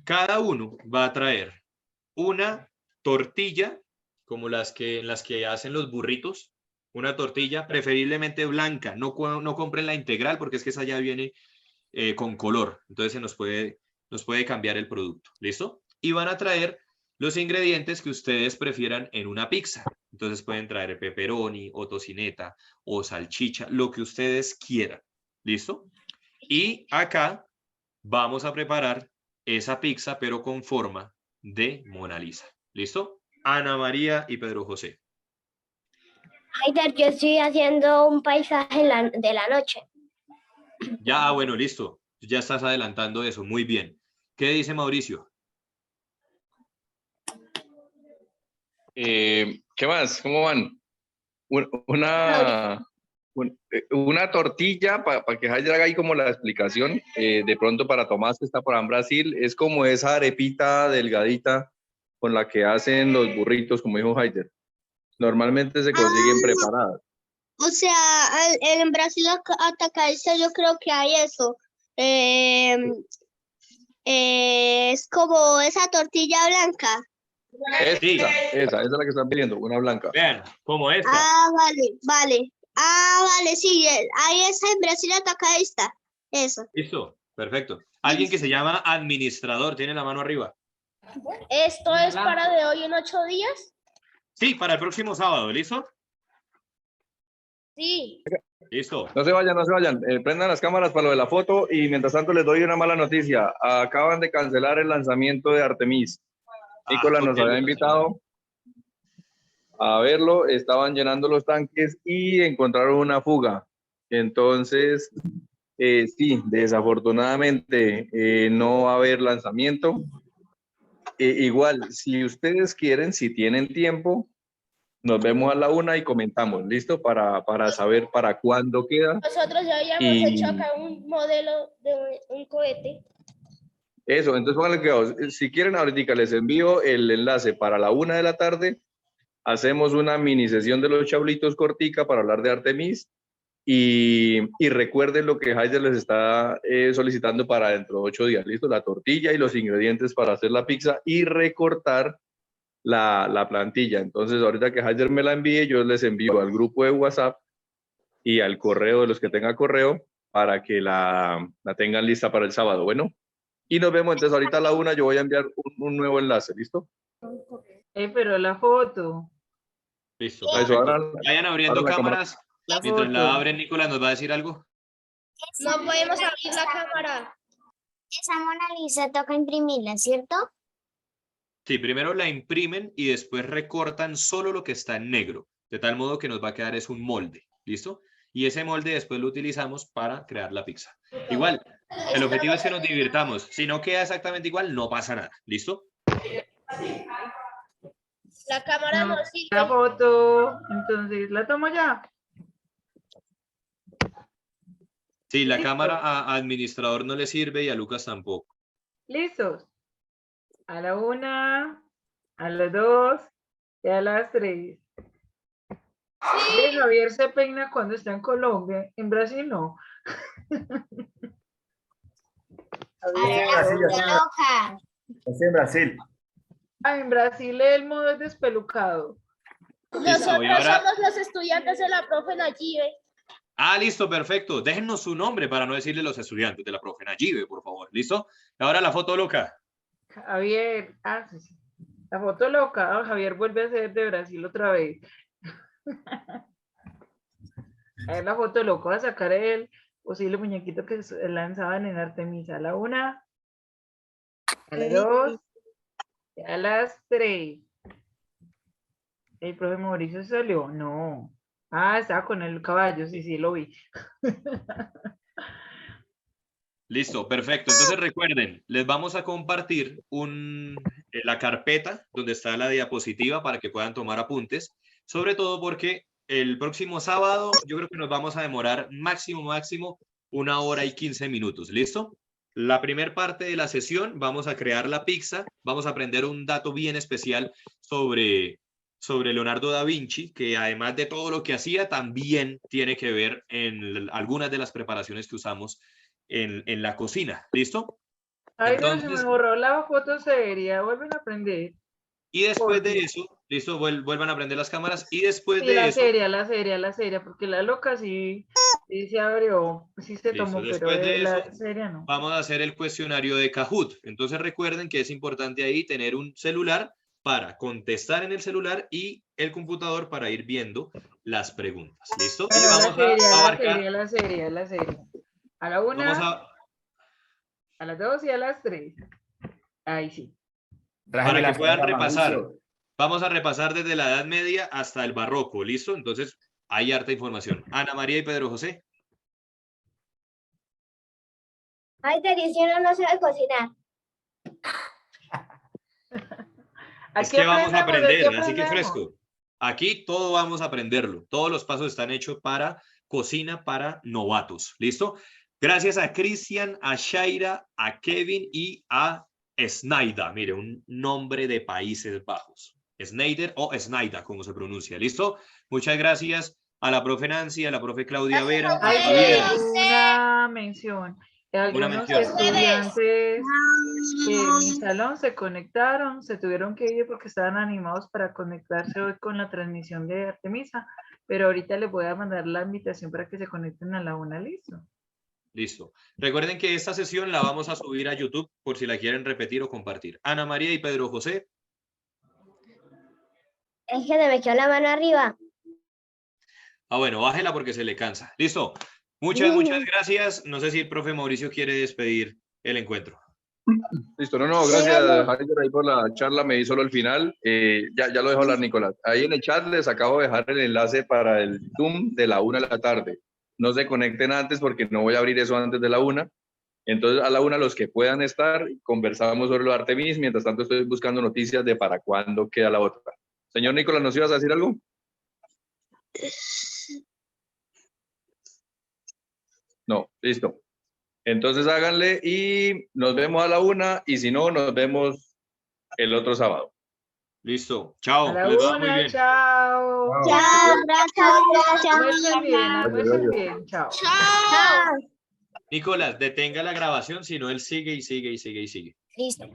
Cada uno va a traer una tortilla, como en las que hacen los burritos, una tortilla preferiblemente blanca. No compren la integral porque es que esa ya viene con color. Entonces nos puede cambiar el producto. ¿Listo? Y van a traer los ingredientes que ustedes prefieran en una pizza. Entonces pueden traer pepperoni o tocineta o salchicha, lo que ustedes quieran. ¿Listo? Y acá vamos a preparar esa pizza, pero con forma de Mona Lisa. ¿Listo? Ana María y Pedro José. Heider, yo estoy haciendo un paisaje de la noche. Ya, bueno, listo. Ya estás adelantando eso. Muy bien. ¿Qué dice Mauricio? ¿Qué más? ¿Cómo van? Una tortilla, para que Heider haga ahí como la explicación, de pronto para Tomás que está por ahí en Brasil, es como esa arepita delgadita con la que hacen los burritos, como dijo Heider. Normalmente se consiguen preparadas. O sea, en Brasil Atacadista yo creo que hay eso. Es como esa tortilla blanca. Esa es la que están pidiendo, una blanca. Vean, como esta. Vale. Vale, sí, ahí está en Brasil Atacadista. Eso. Listo, perfecto. Alguien que se llama administrador, tiene la mano arriba. ¿Esto es para de hoy en 8 días? Sí, para el próximo sábado, ¿listo? Sí. Listo. No se vayan. Prendan las cámaras para lo de la foto y mientras tanto les doy una mala noticia. Acaban de cancelar el lanzamiento de Artemis. Nicolás nos había invitado a verlo, estaban llenando los tanques y encontraron una fuga. Entonces, sí, desafortunadamente no va a haber lanzamiento. Igual, si ustedes quieren, si tienen tiempo, nos vemos a la 1 y comentamos, ¿listo? Para saber para cuándo queda. Nosotros ya habíamos hecho acá un modelo de un cohete. Eso, entonces pónganle cuidado. Si quieren, ahorita les envío el enlace para la 1 de la tarde. Hacemos una mini sesión de los chablitos cortica para hablar de Artemis. Y recuerden lo que Heider les está solicitando para dentro de 8 días. ¿Listo? La tortilla y los ingredientes para hacer la pizza y recortar la plantilla. Entonces, ahorita que Heider me la envíe, yo les envío al grupo de WhatsApp y al correo de los que tengan correo para que la tengan lista para el sábado. Bueno, y nos vemos entonces ahorita a la 1. Yo voy a enviar un nuevo enlace. ¿Listo? Pero la foto. Listo. Eso, ahora, vayan abriendo cámaras. Mientras la abren, Nicolás nos va a decir algo. No podemos abrir la cámara. Esa Mona Lisa toca imprimirla, ¿cierto? Sí, primero la imprimen y después recortan solo lo que está en negro, de tal modo que nos va a quedar es un molde, ¿listo? Y ese molde después lo utilizamos para crear la pizza. Igual, el objetivo es que nos divirtamos. Si no queda exactamente igual, no pasa nada, ¿listo? La cámara no sirve. La foto, entonces, ¿la tomo ya? Sí, la ¿Listo? cámara a administrador no le sirve y a Lucas tampoco. ¿Listos? A la 1, a las 2 y a las 3. Sí. Javier se peina cuando está en Colombia, en Brasil no. Loca. en Brasil. En Brasil el modo es despelucado. Nosotros somos los estudiantes de la profe Nayibe. Ah, listo, perfecto. Déjennos su nombre para no decirle los estudiantes de la profe Nayibe, por favor. ¿Listo? Ahora la foto loca. Javier, sí. La foto loca. Javier vuelve a ser de Brasil otra vez. A ver la foto loca. Voy a sacar el posible muñequito que lanzaban en Artemisa. A la 1, a la 2 y a las 3. ¿El profe Mauricio salió? No. Ah, estaba con el caballo, sí, sí, lo vi. Listo, perfecto. Entonces recuerden, les vamos a compartir la carpeta donde está la diapositiva para que puedan tomar apuntes, sobre todo porque el próximo sábado yo creo que nos vamos a demorar máximo 1 hora y 15 minutos. ¿Listo? La primera parte de la sesión vamos a crear la pizza, vamos a aprender un dato bien especial sobre Leonardo da Vinci, que además de todo lo que hacía, también tiene que ver en algunas de las preparaciones que usamos en la cocina. ¿Listo? Ay, Dios, se me Entonces, borró la foto seria. Vuelven a aprender. y después Por de Dios. eso, listo, vuelvan a prender las cámaras y después Sí, de la eso, seria, porque la loca sí, sí se abrió, sí se listo, tomó, pero después de eso, la seria no. vamos a hacer el cuestionario de Kahoot. Entonces recuerden que es importante ahí tener un celular para contestar en el celular y el computador para ir viendo las preguntas. ¿Listo? Y Bueno, vamos a abarcar, la seria. A la 1, vamos a las 2 y a las 3. Ahí sí. para que puedan repasar. Vamos a repasar desde la Edad Media hasta el Barroco, ¿listo? Entonces, hay harta información. Ana María y Pedro José. Ay, Teresiano no sabe cocinar. Es Aquí que vamos a aprendemos, aprender, aquí así que aprendemos. fresco. Aquí todo vamos a aprenderlo. Todos los pasos están hechos para cocina para novatos, ¿listo? Gracias a Cristian, a Shaira, a Kevin y a Snaida. Mire, un nombre de Países Bajos. Snyder o Snaida, como se pronuncia. ¿Listo? Muchas gracias a la profe Nancy, a la profe Claudia Vera. Hay Javier, una mención. Algunos mención. estudiantes de mi salón se conectaron, se tuvieron que ir porque estaban animados para conectarse hoy con la transmisión de Artemisa, pero ahorita les voy a mandar la invitación para que se conecten a la 1, ¿listo? Listo. Recuerden que esta sesión la vamos a subir a YouTube por si la quieren repetir o compartir. Ana María y Pedro José. Es que se me quedó la mano arriba. Ah, bueno, bájela porque se le cansa. Listo. Muchas gracias. No sé si el profe Mauricio quiere despedir el encuentro. Listo, no, gracias Javier ahí por la charla, me di solo el final. Ya lo dejo hablar Nicolás. Ahí en el chat les acabo de dejar el enlace para el Zoom de la 1 de la tarde. No se conecten antes porque no voy a abrir eso antes de la 1. Entonces a la 1 los que puedan estar, conversamos sobre lo de Artemis. Mientras tanto estoy buscando noticias de para cuándo queda la otra. Señor Nicolás, ¿nos ibas a decir algo? No, listo. Entonces háganle y nos vemos a la 1 y si no, nos vemos el otro sábado. Listo. Chao. A la Les va muy 1, bien. chao. Chao, gracias. Almuercen bien, chao. Nicolás, detenga la grabación, si no él sigue y sigue y sigue y sigue. Listo.